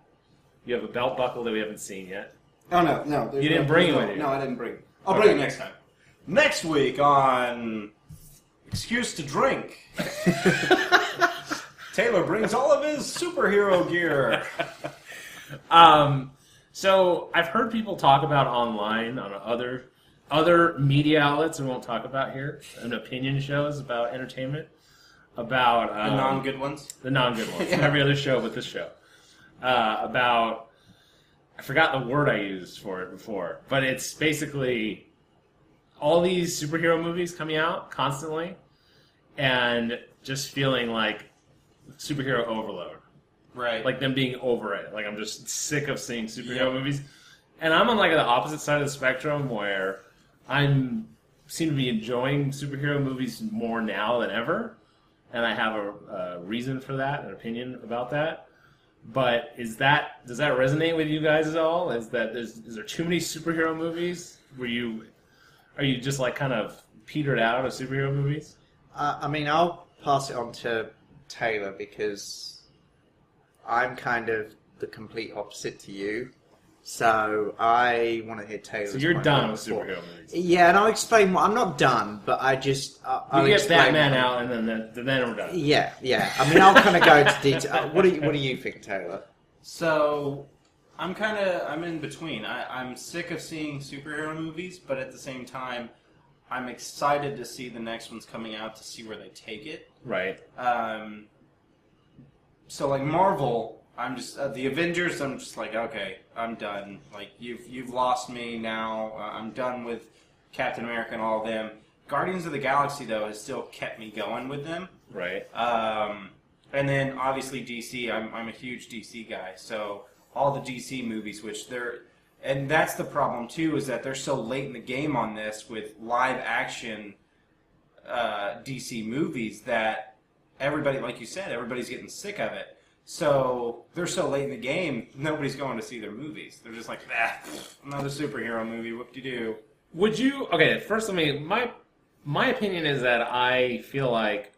you have a belt buckle that we haven't seen yet. Oh no. You didn't bring it with you? No, I didn't bring it. I'll Okay. bring it next time. Next week on Excuse to Drink. Taylor brings all of his superhero gear. So I've heard people talk about online on other media outlets we won't talk about here, and opinion shows about entertainment, about The non-good ones. the non-good ones, Yeah. every other show but this show, about, I forgot the word I used for it before, but it's basically all these superhero movies coming out constantly, and just feeling like superhero overload. Right. Like them being over it. Like I'm just sick of seeing superhero movies. And I'm on like the opposite side of the spectrum where seem to be enjoying superhero movies more now than ever. And I have a reason for that, an opinion about that. But does that resonate with you guys at all? Is there too many superhero movies? Are you just like kind of petered out of superhero movies? I mean, I'll pass it on to Taylor because I'm kind of the complete opposite to you. So I want to hear Taylor's So you're point done of with view before. superhero movies. Yeah, and I'll explain why. I'm not done, but I'll You get explain Batman why. out, and then we're done. Yeah. I mean, I'll kind of go into detail. What do you think, Taylor? So, I'm in between. I'm sick of seeing superhero movies, but at the same time, I'm excited to see the next ones coming out to see where they take it. Right. So like Marvel, I'm just the Avengers. I'm just like, okay, I'm done. Like you've lost me now. I'm done with Captain America and all of them. Guardians of the Galaxy though has still kept me going with them. Right. And then obviously DC. I'm a huge DC guy. So all the DC movies, and that's the problem too, is that they're so late in the game on this with live action DC movies that everybody, like you said, everybody's getting sick of it. So they're so late in the game, nobody's going to see their movies. They're just like, another superhero movie. Whoop-de-doo. Would you? Okay, first, my opinion is that I feel like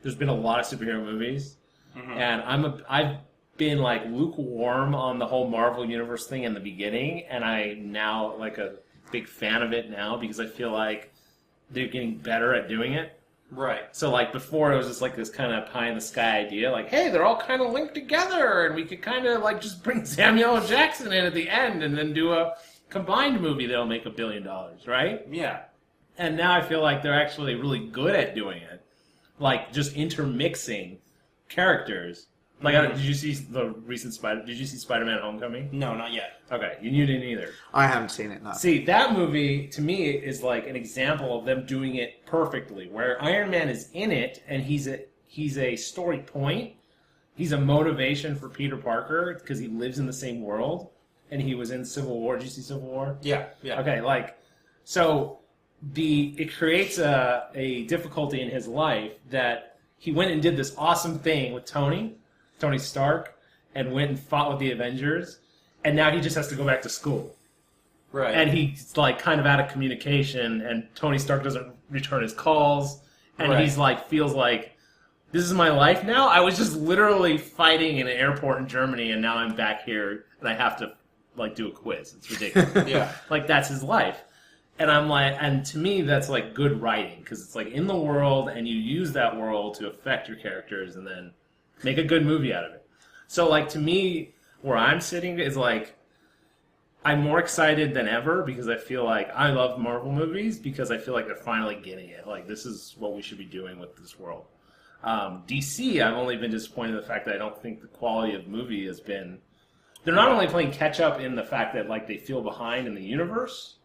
there's been a lot of superhero movies, and I've been like lukewarm on the whole Marvel Universe thing in the beginning, and I now like a big fan of it now because I feel like they're getting better at doing it. Right. So like before, it was just like this kind of pie in the sky idea, like, hey, they're all kind of linked together, and we could kind of like just bring Samuel L. Jackson in at the end, and then do a combined movie that'll make $1 billion, right? Yeah. And now I feel like they're actually really good at doing it, like just intermixing characters Like, did you see the recent Did you see Spider-Man: Homecoming? No, not yet. Okay, you didn't either. I haven't seen it, no. See, that movie, to me, is like an example of them doing it perfectly, where Iron Man is in it, and he's a story point. He's a motivation for Peter Parker, because he lives in the same world, and he was in Civil War. Did you see Civil War? Yeah. Okay, so it creates a difficulty in his life that he went and did this awesome thing with Tony Stark, and went and fought with the Avengers, and now he just has to go back to school. Right. And he's like kind of out of communication, and Tony Stark doesn't return his calls, and he's like, feels like, this is my life now? I was just literally fighting in an airport in Germany, and now I'm back here, and I have to like do a quiz. It's ridiculous. Yeah. Like, that's his life. And I'm like, and to me, that's like good writing, because it's like in the world, and you use that world to affect your characters, and then make a good movie out of it. So, like, to me, where I'm sitting is like, I'm more excited than ever, because I feel like I love Marvel movies, because I feel like they're finally getting it. Like, this is what we should be doing with this world. DC, I've only been disappointed in the fact that I don't think the quality of movie has been... They're not only playing catch-up in the fact that, like, they feel behind in the universe,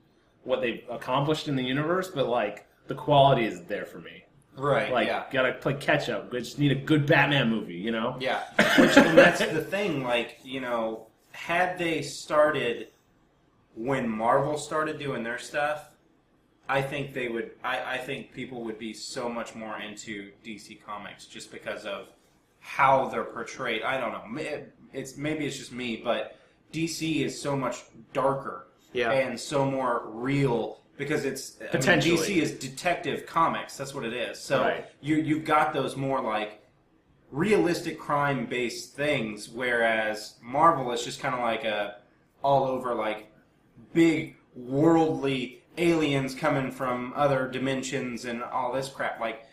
what they've accomplished in the universe, but, like, the quality is there for me. Right, Like, gotta play catch-up. We just need a good Batman movie, you know? Yeah. And that's the thing, like, you know, had they started when Marvel started doing their stuff, I think they would. I think people would be so much more into DC Comics just because of how they're portrayed. I don't know. Maybe it's just me, but DC is so much darker and so more real because it's potentially DC is detective comics. That's what it is. So you've got those more like realistic crime based things, whereas Marvel is just kind of like a all over like big worldly aliens coming from other dimensions and all this crap. Like,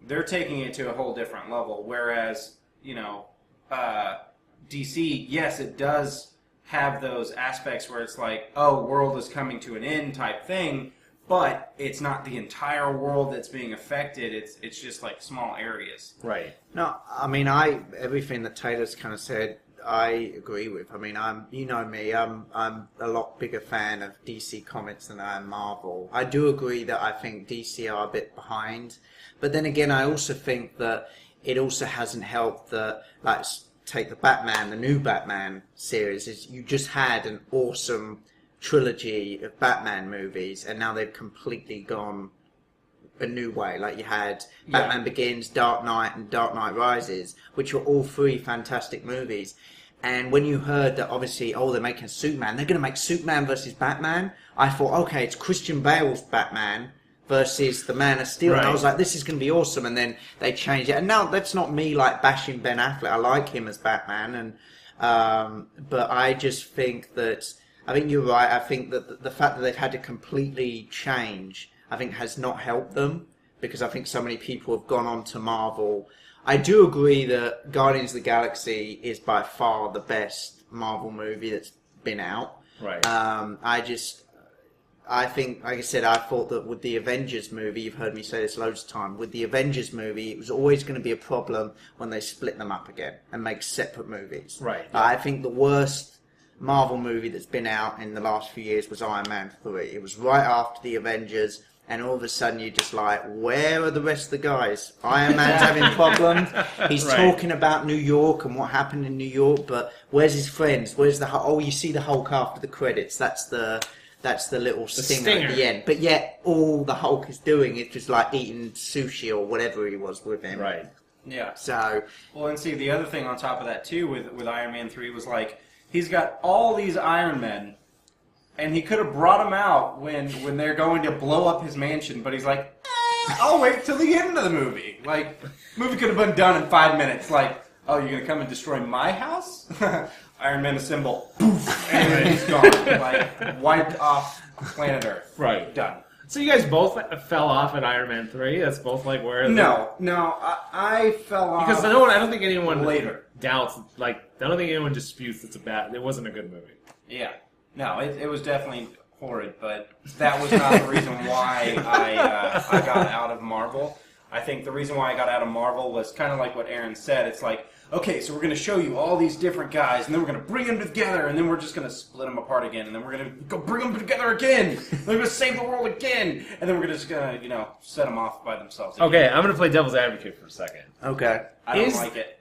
they're taking it to a whole different level. Whereas, you know, DC, yes, it does have those aspects where it's like, oh, world is coming to an end type thing, but it's not the entire world that's being affected. It's just like small areas. Right. No, I mean, everything that Taylor's kind of said, I agree with. I mean, you know me, I'm a lot bigger fan of DC Comics than I am Marvel. I do agree that I think DC are a bit behind, but then again, I also think that it also hasn't helped that, like, take the new Batman series, is you just had an awesome trilogy of Batman movies, and now they've completely gone a new way. Like, you had Batman Begins, Dark Knight, and Dark Knight Rises, which were all three fantastic movies. And when you heard that, obviously, they're making Superman, they're going to make Superman versus Batman, I thought, okay, it's Christian Bale's Batman versus the Man of Steel. And I was like, this is going to be awesome. And then they changed it. And now, that's not me, like, bashing Ben Affleck. I like him as Batman. But I just think that, I think you're right. I think that the fact that they've had to completely change, I think, has not helped them, because I think so many people have gone on to Marvel. I do agree that Guardians of the Galaxy is by far the best Marvel movie that's been out. Right. I think, like I said, I thought that with the Avengers movie, you've heard me say this loads of time, with the Avengers movie, it was always going to be a problem when they split them up again and make separate movies. Right. I think the worst Marvel movie that's been out in the last few years was Iron Man 3. It was right after the Avengers, and all of a sudden you're just like, where are the rest of the guys? Iron Man's having problems. He's talking about New York and what happened in New York, but where's his friends? Where's the Hulk? Oh, you see the Hulk after the credits. That's the little stinger at the end. But yet all the Hulk is doing is just like eating sushi or whatever he was with him. Right. Yeah. So, well, and see, the other thing on top of that too with Iron Man 3 was like, he's got all these Iron Men, and he could have brought them out when they're going to blow up his mansion, but he's like, I'll wait till the end of the movie. Like, movie could have been done in 5 minutes. Like, oh, you're going to come and destroy my house? Iron Man assemble, poof, and then he's gone. Like, wiped off planet Earth. Right. Done. So you guys both fell off at Iron Man 3? That's both like where... No, I fell off because I don't think anyone later doubts, like, I don't think anyone disputes it wasn't a good movie. Yeah. No, it was definitely horrid, but that was not the reason why I got out of Marvel. I think the reason why I got out of Marvel was kind of like what Aaron said. It's like, okay, so we're going to show you all these different guys, and then we're going to bring them together, and then we're just going to split them apart again, and then we're going to go bring them together again, and we're going to save the world again, and then we're just going to, set them off by themselves again. Okay, I'm going to play devil's advocate for a second. Okay. I don't like it.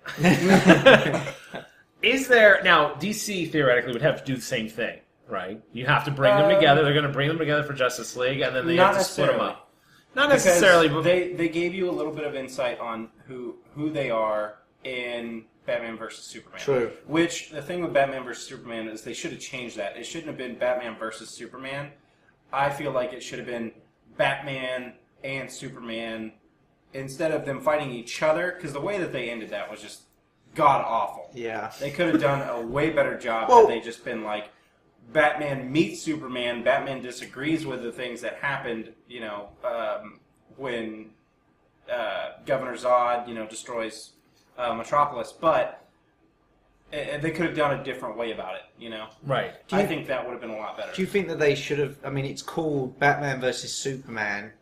Is there... Now, DC theoretically would have to do the same thing, right? You have to bring them together. They're going to bring them together for Justice League, and then they have to split them up. Not necessarily, but... They gave you a little bit of insight on who they are in Batman vs. Superman. True. Which, the thing with Batman vs. Superman is they should have changed that. It shouldn't have been Batman vs. Superman. I feel like it should have been Batman and Superman instead of them fighting each other, because the way that they ended that was just god-awful. Yeah. They could have done a way better job had they just been like, Batman meets Superman, Batman disagrees with the things that happened, when Governor Zod, destroys Metropolis, but they could have done a different way about it, Right. I think that would have been a lot better. Do you think that they should have... I mean, it's called Batman versus Superman,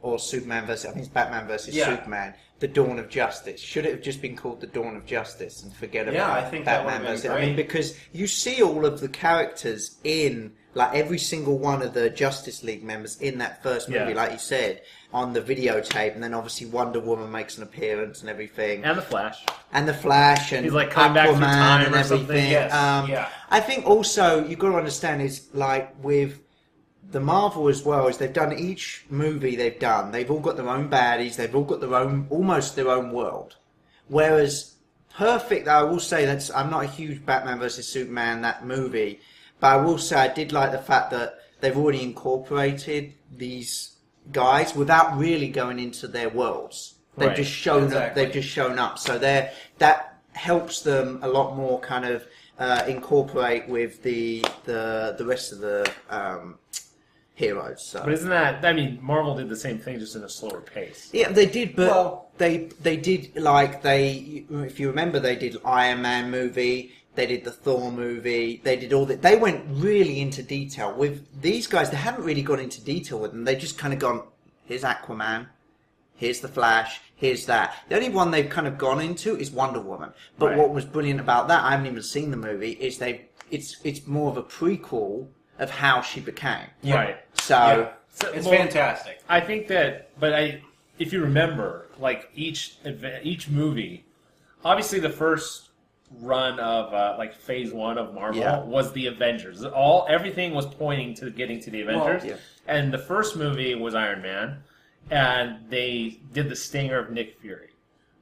or Superman versus... I think it's Batman versus Superman, The Dawn of Justice. Should it have just been called The Dawn of Justice and forget about I think that Batman would have versus... been I mean, great. because you see all of the characters in... Like, every single one of the Justice League members in that first movie, like you said, on the videotape, and then obviously Wonder Woman makes an appearance and everything. And the Flash. And the Flash, and He's like coming back through time and or something. everything. Yes, I think also, you've got to understand is, like, with the Marvel as well, is they've done each movie they've done, they've all got their own baddies, they've all got their own, almost their own world. Whereas, Perfect, I will say, I'm not a huge Batman vs. Superman, that movie, but I will say I did like the fact that they've already incorporated these guys without really going into their worlds. They've just shown up. They've just shown up. So that helps them a lot more kind of incorporate with the rest of the heroes. So. But isn't that... I mean, Marvel did the same thing, just in a slower pace. Yeah, they did, but they did, like, if you remember, they did Iron Man movie. They did the Thor movie. They did all that. They went really into detail. With these guys, they haven't really gone into detail with them. They've just kind of gone, here's Aquaman, here's the Flash, here's that. The only one they've kind of gone into is Wonder Woman. But what was brilliant about that, I haven't even seen the movie, is it's more of a prequel of how she became. Yeah. Right. So it's fantastic. I think that... But if you remember, like, each movie... Obviously, the first run of phase 1 of Marvel was the Avengers. Everything was pointing to getting to the Avengers. And the first movie was Iron Man, and they did the stinger of Nick Fury,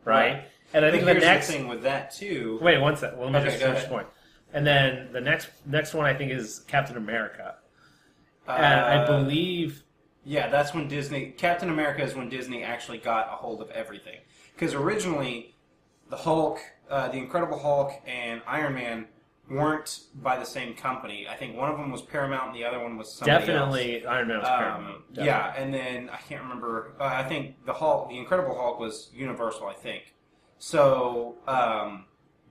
right? And I think the next thing with that too. Wait, one second. Well, let me just finish ahead. the point. And then the next one I think is Captain America, and I believe that's when Captain America is when Disney actually got a hold of everything, because originally the Hulk. The Incredible Hulk and Iron Man weren't by the same company. I think one of them was Paramount and the other one was somebody definitely else. Iron Man was Paramount. Definitely. Yeah, and then I can't remember. I think the Incredible Hulk was Universal, I think. So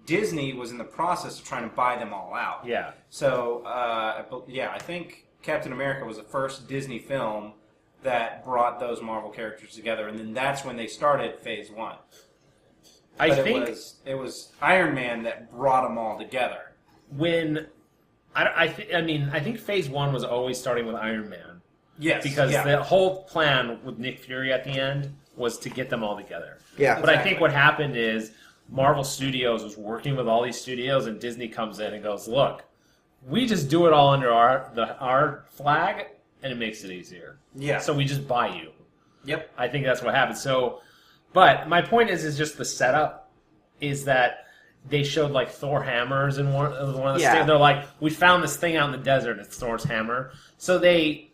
Disney was in the process of trying to buy them all out. Yeah. So I think Captain America was the first Disney film that brought those Marvel characters together, and then that's when they started Phase 1. I think it was Iron Man that brought them all together. I think Phase 1 was always starting with Iron Man. Yes, because the whole plan with Nick Fury at the end was to get them all together. Yeah, but I think what happened is Marvel Studios was working with all these studios, and Disney comes in and goes, "Look, we just do it all under our flag, and it makes it easier. Yeah, so we just buy you." Yep, I think that's what happened. So. But my point is just the setup is that they showed like Thor hammers in one of the stages. They're like, we found this thing out in the desert. It's Thor's hammer. So they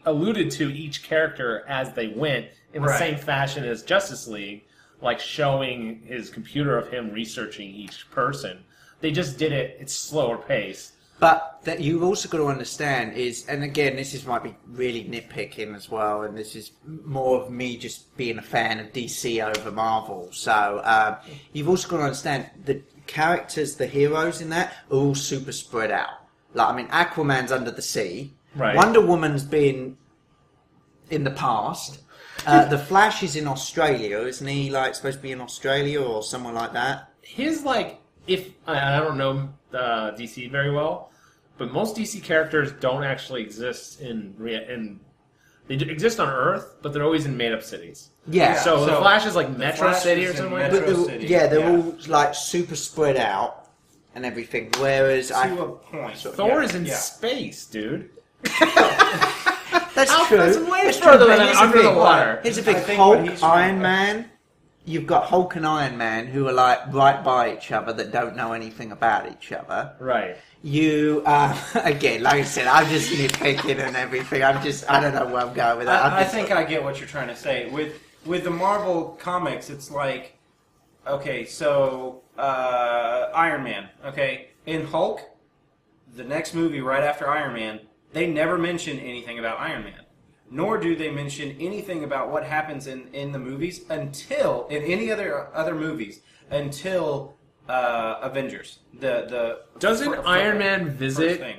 alluded to each character as they went in the same fashion as Justice League, like showing his computer of him researching each person. They just did it. It's slower pace. But that you've also got to understand is, and again, this might be really nitpicking as well, and this is more of me just being a fan of DC over Marvel. So you've also got to understand the characters, the heroes in that are all super spread out. Like, I mean, Aquaman's under the sea. Right. Wonder Woman's been in the past. The Flash is in Australia, isn't he? Like supposed to be in Australia or somewhere like that. His if I don't know DC very well, but most DC characters don't actually exist they exist on Earth, but they're always in made-up cities. Yeah. So the Flash is like Metro Flash City is or in something like Metro that. City. They're all like super spread out and everything. Whereas To a point. Thor is in Yeah. space, dude. that's true. That's way That's further true, but than here's under the the thing. water. Here's the thing: I think what Hulk, he's trying Iron to- Man. You've got Hulk and Iron Man who are like right by each other that don't know anything about each other. Right. You again, like I said, I'm just nitpicking and everything. I don't know where I'm going with that. I think I get what you're trying to say. With the Marvel comics, it's like, okay, so Iron Man, okay, in Hulk, the next movie right after Iron Man, they never mention anything about Iron Man, nor do they mention anything about what happens in the movies until in any other movies until Avengers. Doesn't Iron Man first visit thing.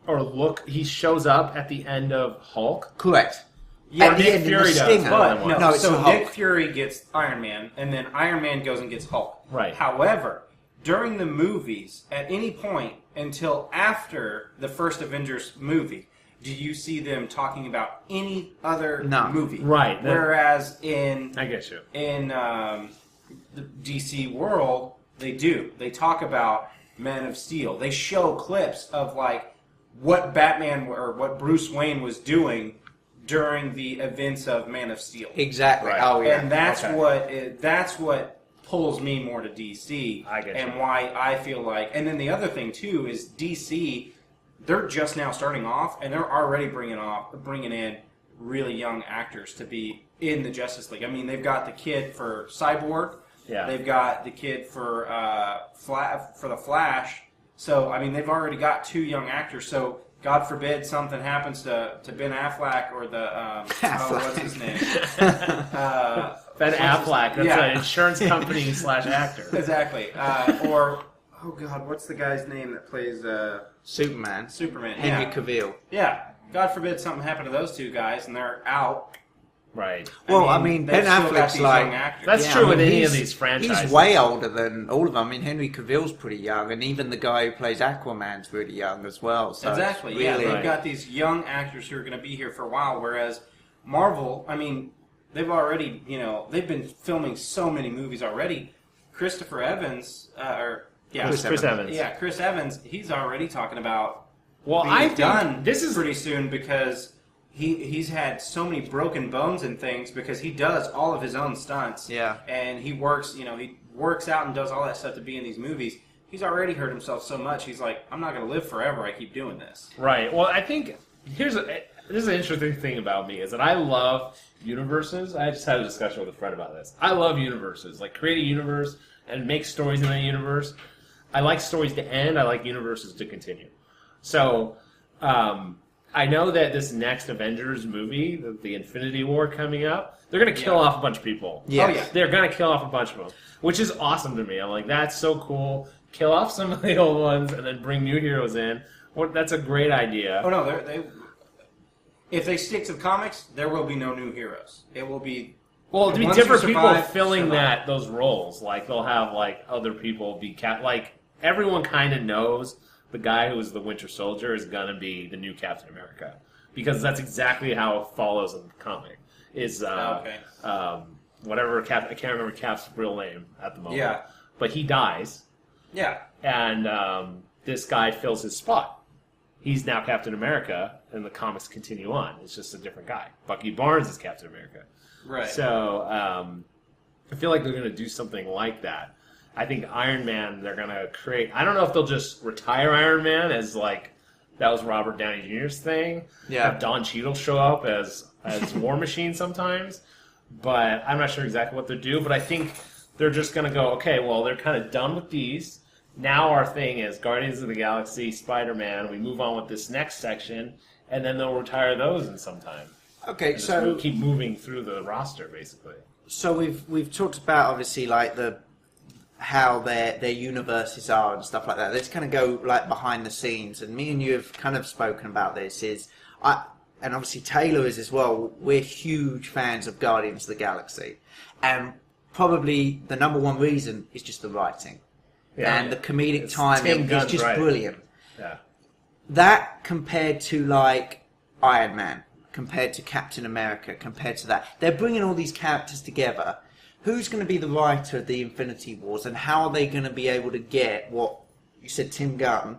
or look? He shows up at the end of Hulk. correct. Yeah, At the Nick end, in Fury the does, Stinger. but No, No, it's so the Hulk. Nick Fury gets Iron Man, and then Iron Man goes and gets Hulk. Right. However, during the movies, at any point until after the first Avengers movie, do you see them talking about any other No. movie? Right. Whereas in I get you. the DC world, they do. They talk about Man of Steel. They show clips of like what Batman or what Bruce Wayne was doing during the events of Man of Steel. Exactly. Right. Oh yeah. And that's Okay. that's what pulls me more to DC. I get and you. why I feel like. And then the other thing too is DC. They're just now starting off, and they're already bringing in really young actors to be in the Justice League. I mean, they've got the kid for Cyborg. Yeah. They've got the kid for the Flash. So I mean, they've already got two young actors. So God forbid something happens to Ben Affleck or the what's his name? Ben Affleck. That's Yeah. an insurance company / actor. Exactly. Or oh God, what's the guy's name that plays Superman. Superman? Henry Yeah. Cavill. Yeah. God forbid something happened to those two guys and they're out. Right. Well, I mean, they've Ben still got Affleck's these like- young actors. That's Yeah, true I with mean, any of he's- these franchises. He's way older than all of them. I mean, Henry Cavill's pretty young, and even the guy who plays Aquaman's really young as well. So it's Exactly. Really, Yeah, they've Right. got these young actors who are going to be here for a while. Whereas Marvel, I mean, they've already, they've been filming so many movies already. Christopher Evans, Chris Evans. Yeah, Chris Evans. He's already talking about Well, being I think done this is pretty soon because he's had so many broken bones and things because he does all of his own stunts. Yeah. And he works, he works out and does all that stuff to be in these movies. He's already hurt himself so much. He's like, I'm not going to live forever. I keep doing this. right. Well, I think this is an interesting thing about me is that I love universes. I just had a discussion with a friend about this. I love universes, like create a universe and make stories in that universe. I like stories to end. I like universes to continue. So, I know that this next Avengers movie, the Infinity War coming up, they're going to kill off a bunch of people. Yeah. Oh, yeah. They're going to kill off a bunch of them, which is awesome to me. I'm like, that's so cool. Kill off some of the old ones and then bring new heroes in. That's a great idea. Oh, no. If they stick to the comics, there will be no new heroes. It will be... Well, it'll be Once you different people survive, filling survive. those roles. Like, they'll have, like, other people be... Like, everyone kind of knows the guy who is the Winter Soldier is going to be the new Captain America. Because that's exactly how it follows in the comic. Is, whatever Cap... I can't remember Cap's real name at the moment. Yeah. But he dies, Yeah. and this guy fills his spot. He's now Captain America, and the comics continue on. It's just a different guy. Bucky Barnes is Captain America. Right. So, I feel like they're going to do something like that. I think Iron Man, they're going to create... I don't know if they'll just retire Iron Man as, like, that was Robert Downey Jr.'s thing. Yeah. Have Don Cheadle show up as War Machine sometimes. But I'm not sure exactly what they'll do. But I think they're just going to go, okay, well, they're kind of done with these. Now our thing is Guardians of the Galaxy, Spider-Man. We move on with this next section, and then they'll retire those in some time. Okay, And just so keep moving through the roster, basically. so we've talked about obviously like how their universes are and stuff like that. Let's kind of go like behind the scenes, and me and you have kind of spoken about this. and obviously Taylor is as well, we're huge fans of Guardians of the Galaxy. And probably the number one reason is just the writing. And the comedic timing is just brilliant. Yeah. That compared to like Iron Man, compared to Captain America, compared to that. They're bringing all these characters together. Who's going to be the writer of the Infinity Wars, and how are they going to be able to get what you said Tim Gunn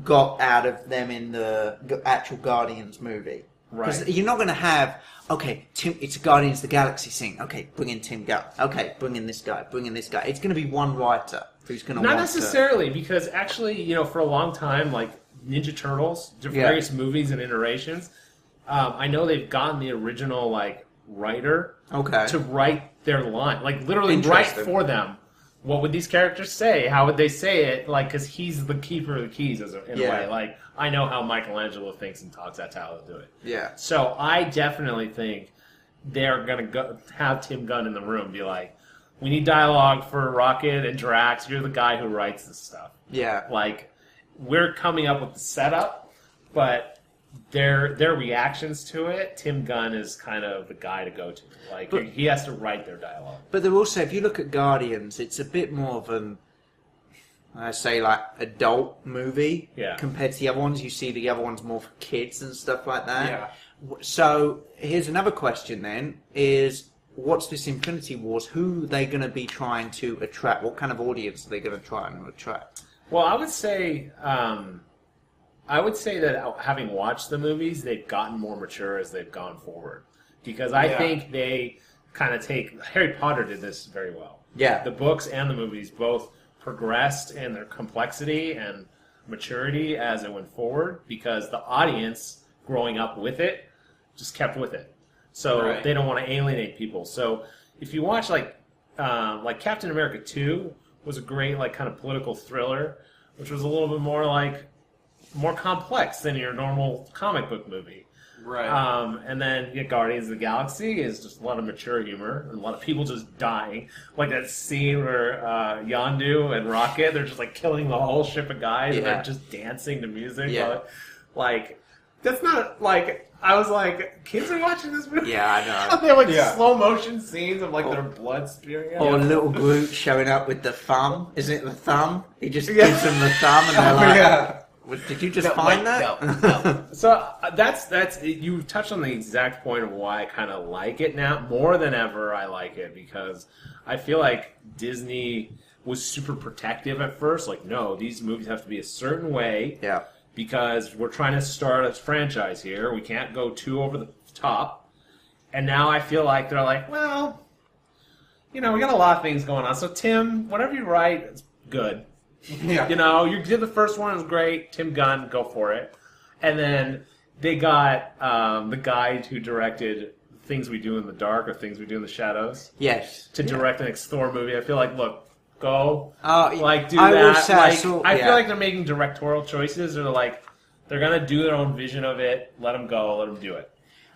got out of them in the actual Guardians movie? Because you're not going to have, okay, it's a Guardians of the Galaxy scene. Okay, bring in Tim Gunn. Okay, bring in this guy. Bring in this guy. It's going to be one writer who's going to Not necessarily, because actually, you know, for a long time, like Ninja Turtles, various movies and iterations, I know they've gotten the original, like, writer to write their line. Like, literally write for them. What would these characters say? How would they say it? Like, because he's the keeper of the keys in a way. Like, I know how Michelangelo thinks and talks. That's how he'll do it. Yeah. So I definitely think they're going to have Tim Gunn in the room be like, we need dialogue for Rocket and Drax. You're the guy who writes this stuff. Yeah. Like, we're coming up with the setup, but their reactions to it, Tim Gunn is kind of the guy to go to. Like, he has to write their dialogue. But they're also, if you look at Guardians, it's a bit more of an, I say, like, adult movie compared to the other ones. You see the other ones more for kids and stuff like that. Yeah. So here's another question then, is what's this Infinity Wars? Who are they going to be trying to attract? What kind of audience are they going to try and attract? Well, I would say that having watched the movies, they've gotten more mature as they've gone forward. Because I think they kind of take... Harry Potter did this very well. Yeah. The books and the movies both progressed in their complexity and maturity as it went forward, because the audience growing up with it just kept with it. So they don't want to alienate people. So if you watch like Captain America 2 was a great like kind of political thriller, which was a little bit more complex than your normal comic book movie. Right. And then Guardians of the Galaxy is just a lot of mature humor and a lot of people just dying. Like that scene where Yondu and Rocket, they're just like killing the whole ship of guys and they're just dancing to music. Yeah. Like, that's not like, I was like, kids are watching this movie? Yeah, I know. They have like slow motion scenes of like their blood spewing out. Or little Groot showing up with the thumb. Isn't it the thumb? He just gives them the thumb and they're like... Did you just find that? No. So that's you touched on the exact point of why I kind of like it now more than ever. I like it because I feel like Disney was super protective at first. Like, no, these movies have to be a certain way. Yeah. Because we're trying to start a franchise here. We can't go too over the top. And now I feel like they're like, well, you know, we got a lot of things going on. So Tim, whatever you write, it's good. Yeah. You know, you did the first one, it was great. Tim Gunn, go for it. And then they got the guy who directed Things We Do in the Dark or Things We Do in the Shadows. Yes. To direct the next Thor movie. I feel like, look, go. Do I that. will say, I feel like they're making directorial choices. They're like, they're going to do their own vision of it. Let them go. Let them do it.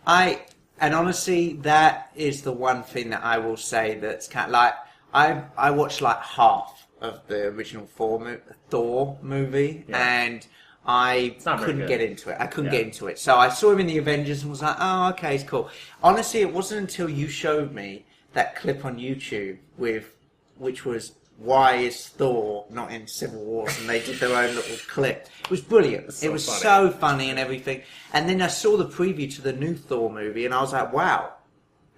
And honestly, that is the one thing that I will say that's kind of like, I watched like half of the original Thor movie, and I couldn't get into it. I couldn't get into it. So I saw him in the Avengers and was like, oh, okay, it's cool. Honestly, it wasn't until you showed me that clip on YouTube which was, why is Thor not in Civil Wars? And they did their own little clip. It was brilliant. So it was funny. so funny and everything. And then I saw the preview to the new Thor movie, and I was like, wow,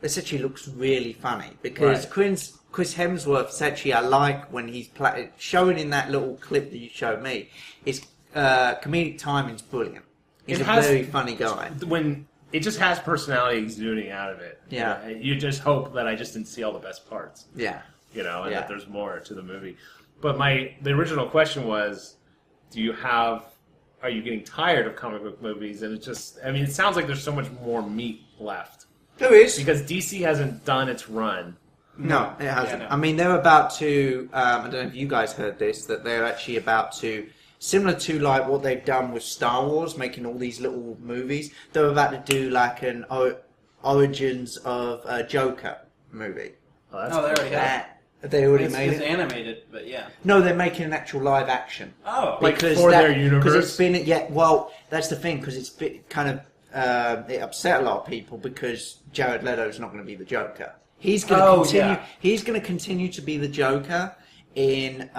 this actually looks really funny. Because Chris Hemsworth, actually, I like when he's showing in that little clip that you showed me, his comedic timing's brilliant. He's a very funny guy. When it just has personality exuding out of it. Yeah. You just hope that I just didn't see all the best parts. Yeah. You know, and that there's more to the movie. But the original question was, are you getting tired of comic book movies? And it just, I mean, it sounds like there's so much more meat left. There is. Because DC hasn't done its run. No, it hasn't. Yeah, no. I mean, they're about to, I don't know if you guys heard this, that they're actually about to, similar to like what they've done with Star Wars, making all these little movies, they're about to do like an Origins of Joker movie. Oh, that's they already cool. have. They already It's made it. animated, but yeah. No, they're making an actual live action. Oh. Like for their universe? Because it's been, well, that's the thing, because it's been kind of it upset a lot of people because Jared Leto is not going to be the Joker. He's going to continue. Yeah. He's going to continue to be the Joker in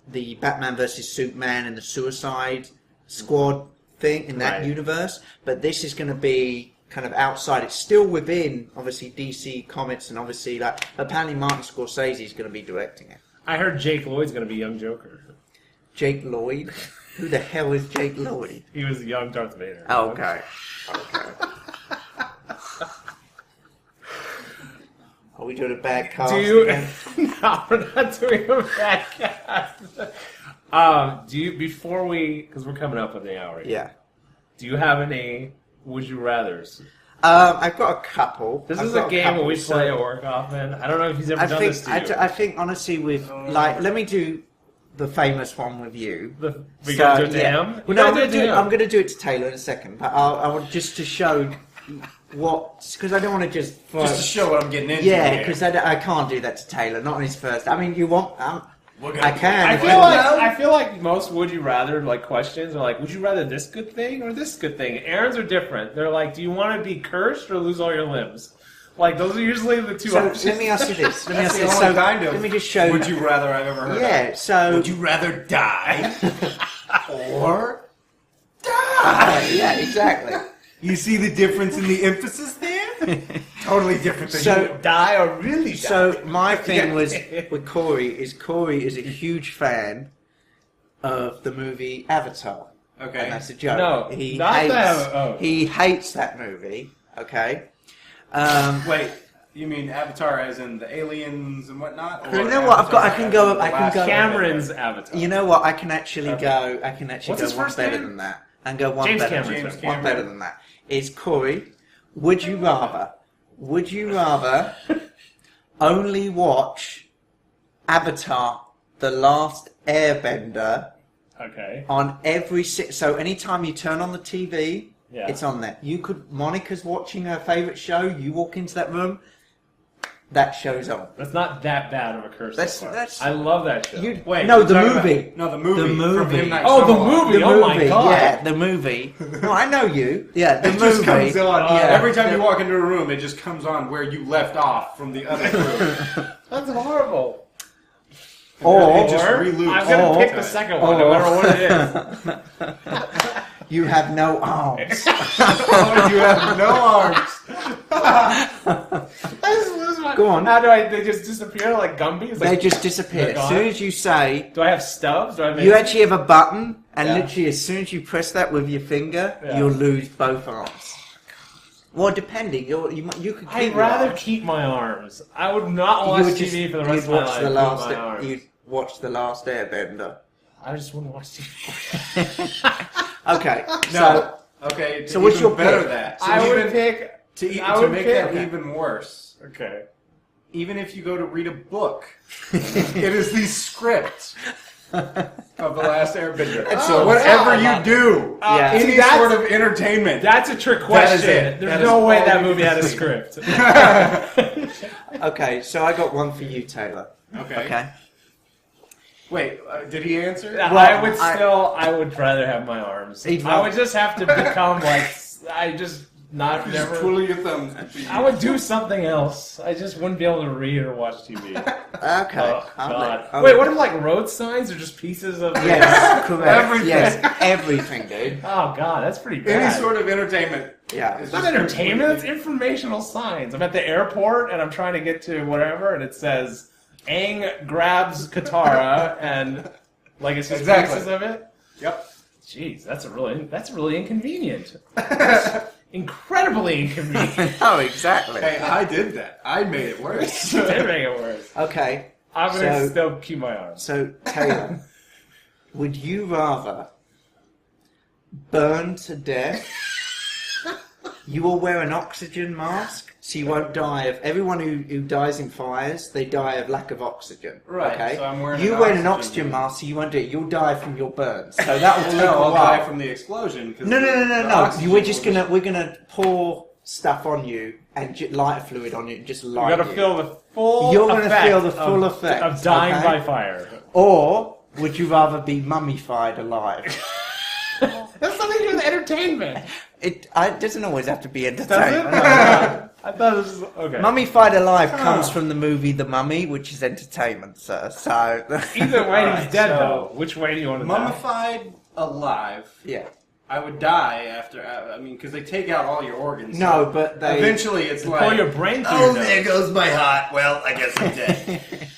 the Batman versus Superman and the Suicide Squad thing in that universe. But this is going to be kind of outside. It's still within, obviously, DC Comics, and obviously, like, apparently Martin Scorsese is going to be directing it. I heard Jake Lloyd's going to be young Joker. Jake Lloyd? Who the hell is Jake Lloyd? He was young Darth Vader. Oh, okay. Are we doing a bad cast again? No, we're not doing a bad cast. Before we, because we're coming up with the hour. Yeah. Do you have any would you rathers? I've got a couple. This is a game that we play at work often. I don't know if he's ever done this to you. I think, honestly, let me do the famous one with you. We gotta do it to him? Well, no, I'm going to do it to Taylor in a second, but I want just to show because I don't want to just to show what I'm getting into. Yeah, because I can't do that to Taylor, not on his first. I mean, you want. I can. I feel like most would you rather questions are like, would you rather this good thing or this good thing? Aaron's are different. They're like, do you want to be cursed or lose all your limbs? Like, those are usually the two options. Let me ask you this. Let me just show you. Would you rather I've ever heard Yeah, of. so. Would you rather die or die? Yeah, exactly. You see the difference in the emphasis there? Totally different than So- you die or really die. So my thing was with Corey is a huge fan of the movie Avatar. Okay. And that's a joke. No, he not hates, that. Oh. He hates that movie. Okay. Wait, you mean Avatar as in the aliens and whatnot? Or You know what? Avatar I can go. as in the I can last go. Cameron's Avatar. You know what? I can actually Okay. go. I can actually What's go his one first better name? than that, and go one James better. Cameron. James One Cameron. better than that. Is Corey? Would you rather only watch Avatar: The Last Airbender Okay. on every so anytime you turn on the TV, Yeah. it's on there. Monica's watching her favourite show. You walk into that room, that show's on. That's not that bad of a curse. That's- I love that show. Wait, No, you're the talking movie. About, no, the movie. The movie. From M. Night Oh, the Shyamalan. movie. Oh my God. Yeah, the movie. No, I know you. Yeah, the It movie. just comes on. Yeah. Every time you walk into a room, it just comes on where you left off from the other room. That's horrible. Or It just Or, reloops I'm going all to pick the the time. second one, no matter what it is. you have no arms. Oh, you have no arms. Go on. How do they just disappear like Gumby? It's They like, just disappear. they're As gone? soon as you say, do I have stubs? Do I have you actually have a button, and Yeah. literally as soon as you press that with your finger, Yeah. you'll lose both arms. Well, depending, you could keep I'd your rather arms. keep my arms. I would not You watch would TV for the you'd rest of my watch life. the with last. my arms. You'd watch the Last Airbender. I just wouldn't watch TV. Okay, No. Okay. So what's even your better pick? that? So I would even pick. I to would make pick. that even worse. Okay. Even if you go to read a book, it is the script of The Last Airbender. So whatever you do, Yeah. any See, that's- sort of entertainment. That's a trick That is question. it. There's That is no way all that you movie can had a see. script. okay. So I got one for you, Taylor. Okay. Okay. Wait, did he answer? I would rather have my arms. He'd I would just have to become not Just never. twiddle your thumbs. I would do something else. I just wouldn't be able to read or watch TV. Okay. Oh, I'll God. let- Wait, what are like road signs or just pieces of? Yes, correct. Everything. Yes, everything, dude. Oh God, that's pretty Any bad. sort of entertainment. Yeah. is It's not just entertainment. It's completely- informational signs. I'm at the airport and I'm trying to get to whatever, and it says Aang grabs Katara and like it's just Exactly. pieces of it. Yep. Jeez, that's really inconvenient. That's incredibly inconvenient. Oh, exactly. Hey, I did that. I made it worse. Did make it worse. Okay. I'm gonna So- still keep my arms. So, Taylor, would you rather burn to death? You will wear an oxygen mask, so you won't die of. Everyone who dies in fires, they die of lack of oxygen. Right, Okay. so I'm wearing you an wear an oxygen oxygen mask, so you won't do it. You'll die from your burns. So that will Well, take no, a I'll while. die from the explosion. 'Cause No. the oxygen We're just will we're gonna pour stuff on you and lighter fluid on you and just You light gotta you. feel the full. You're gonna effect feel the full effect, of dying okay? by fire. Or would you rather be mummified alive? That's something to do with entertainment. It doesn't always have to be Does it? entertainment. I thought this was okay. Mummified Alive comes from the movie The Mummy, which is entertainment, sir. So Either way, Alright, he's dead so- though. Which way do you want to die? Mummified alive. yeah. I would die after. I mean, because they take out all your organs. No, so but they eventually it's Pull like. your brain through Oh, your there nose. goes my heart. Well, I guess I'm dead.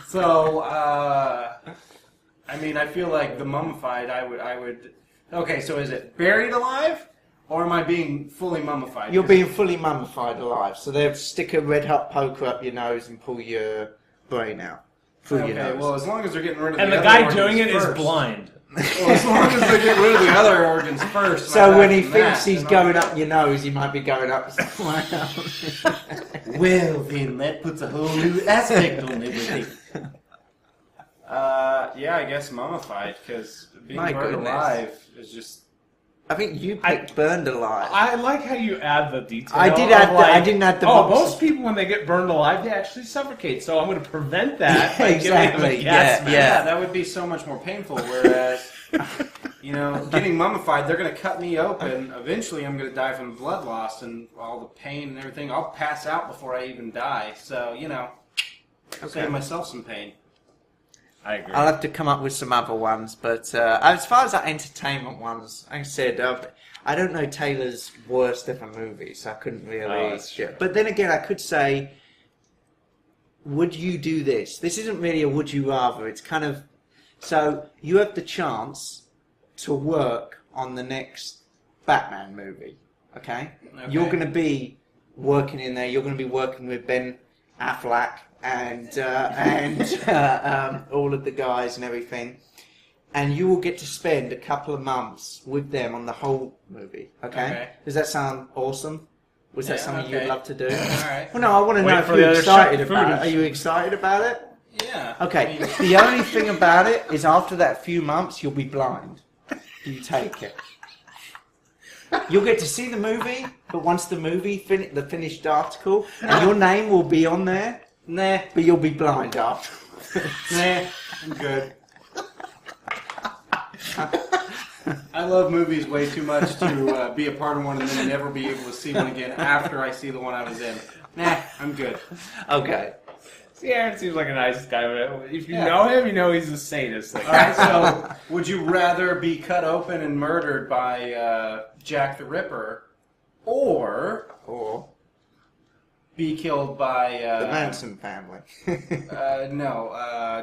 So, I mean, I feel like the mummified. I would. Okay, so is it buried alive, or am I being fully mummified? You're being fully mummified alive. So they'll stick a red hot poker up your nose and pull your brain out through your Okay, nose. well, as long as they're getting rid of And the the other guy organs doing it is first. blind. Well, as long as they get rid of the other organs first. and So I'm when back he from thinks that, he's then I'll going be- up your nose, he might be going up somewhere else. Well, then that puts a whole new aspect on everything. Yeah, I guess mummified, because being My burned goodness. alive is just. I think you picked burned alive. I like how you add the detail. I did of, add the- I didn't add the Oh, box. most people when they get burned alive, they actually suffocate. So I'm going to prevent that. by giving them Exactly, a gas yeah, mask. Yeah, that would be so much more painful. Whereas, you know, getting mummified, they're going to cut me open. Eventually, I'm going to die from blood loss and all the pain and everything. I'll pass out before I even die. So, you know, save myself some pain. I agree. I'll have to come up with some other ones, but as far as that entertainment ones, like I said, I don't know Taylor's worst ever movie, so I couldn't really. Oh, that's true. But then again, I could say, would you do this? This isn't really a would you rather. It's kind of so you have the chance to work on the next Batman movie. Okay, you're going to be working in there. You're going to be working with Ben Affleck and all of the guys and everything, and you will get to spend a couple of months with them on the whole movie. Okay? Does that sound awesome? Was that Yeah, something okay. you'd love to do? All right. Well, no, I want to Wait know if for the you're other excited chef about it. footage. Are you excited about it? Yeah. Okay. I mean, The only thing about it is after that few months, you'll be blind. Do you take it? You'll get to see the movie, but once the movie, the finished article, and your name will be on there, but you'll be blind after. nah, I'm good. I love movies way too much to be a part of one and then never be able to see one again after I see the one I was in. Nah, I'm good. Okay. See, Aaron seems like a nice guy, but if you Yeah. know him, you know he's a sadist. Like, All right, so would you rather be cut open and murdered by Jack the Ripper, or be killed by The Manson family.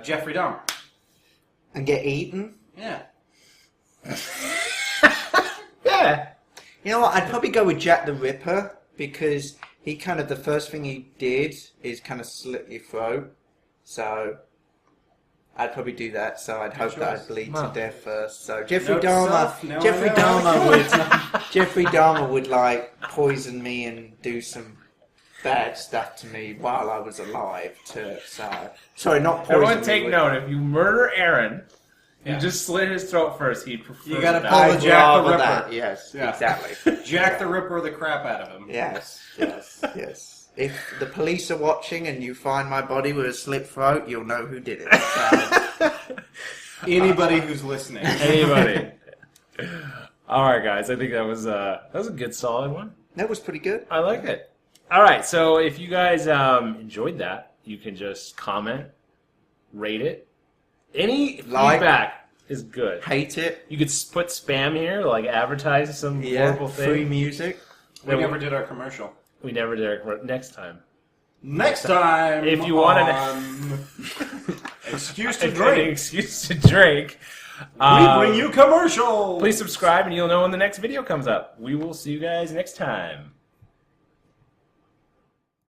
Jeffrey Dahmer? And get eaten? Yeah. yeah. You know what? I'd probably go with Jack the Ripper because he kind of, the first thing he did is kind of slit your throat. So I'd probably do that. So I'd hope that I'd bleed to death first. So Jeffrey Note to self, Dahmer, no Jeffrey one else. Dahmer would, Jeffrey Dahmer would like poison me and do some bad stuff to me while I was alive. Sorry, not poison. Everyone me, take but- note. If you murder Aaron, Yeah. you just slit his throat first. He'd prefer You gotta that. pull I'd the Jack the rather Ripper. that, yes, Yeah. exactly. Jack the Ripper the crap out of him. Yes, yes. If the police are watching and you find my body with a slit throat, you'll know who did it. So, Anybody who's listening. Anybody. All right, guys. I think that was a good, solid one. that was pretty good. I like it. All right. So if you guys enjoyed that, you can just comment, rate it. Any Like. feedback is good. Hate it. You could put spam here, like advertise some Yeah, horrible thing. free music. We never did our commercial. We never did it. Next time. Next time, If you want on Excuse to An Drink, excuse to drink. we bring you commercials. Please subscribe, and you'll know when the next video comes up. We will see you guys next time.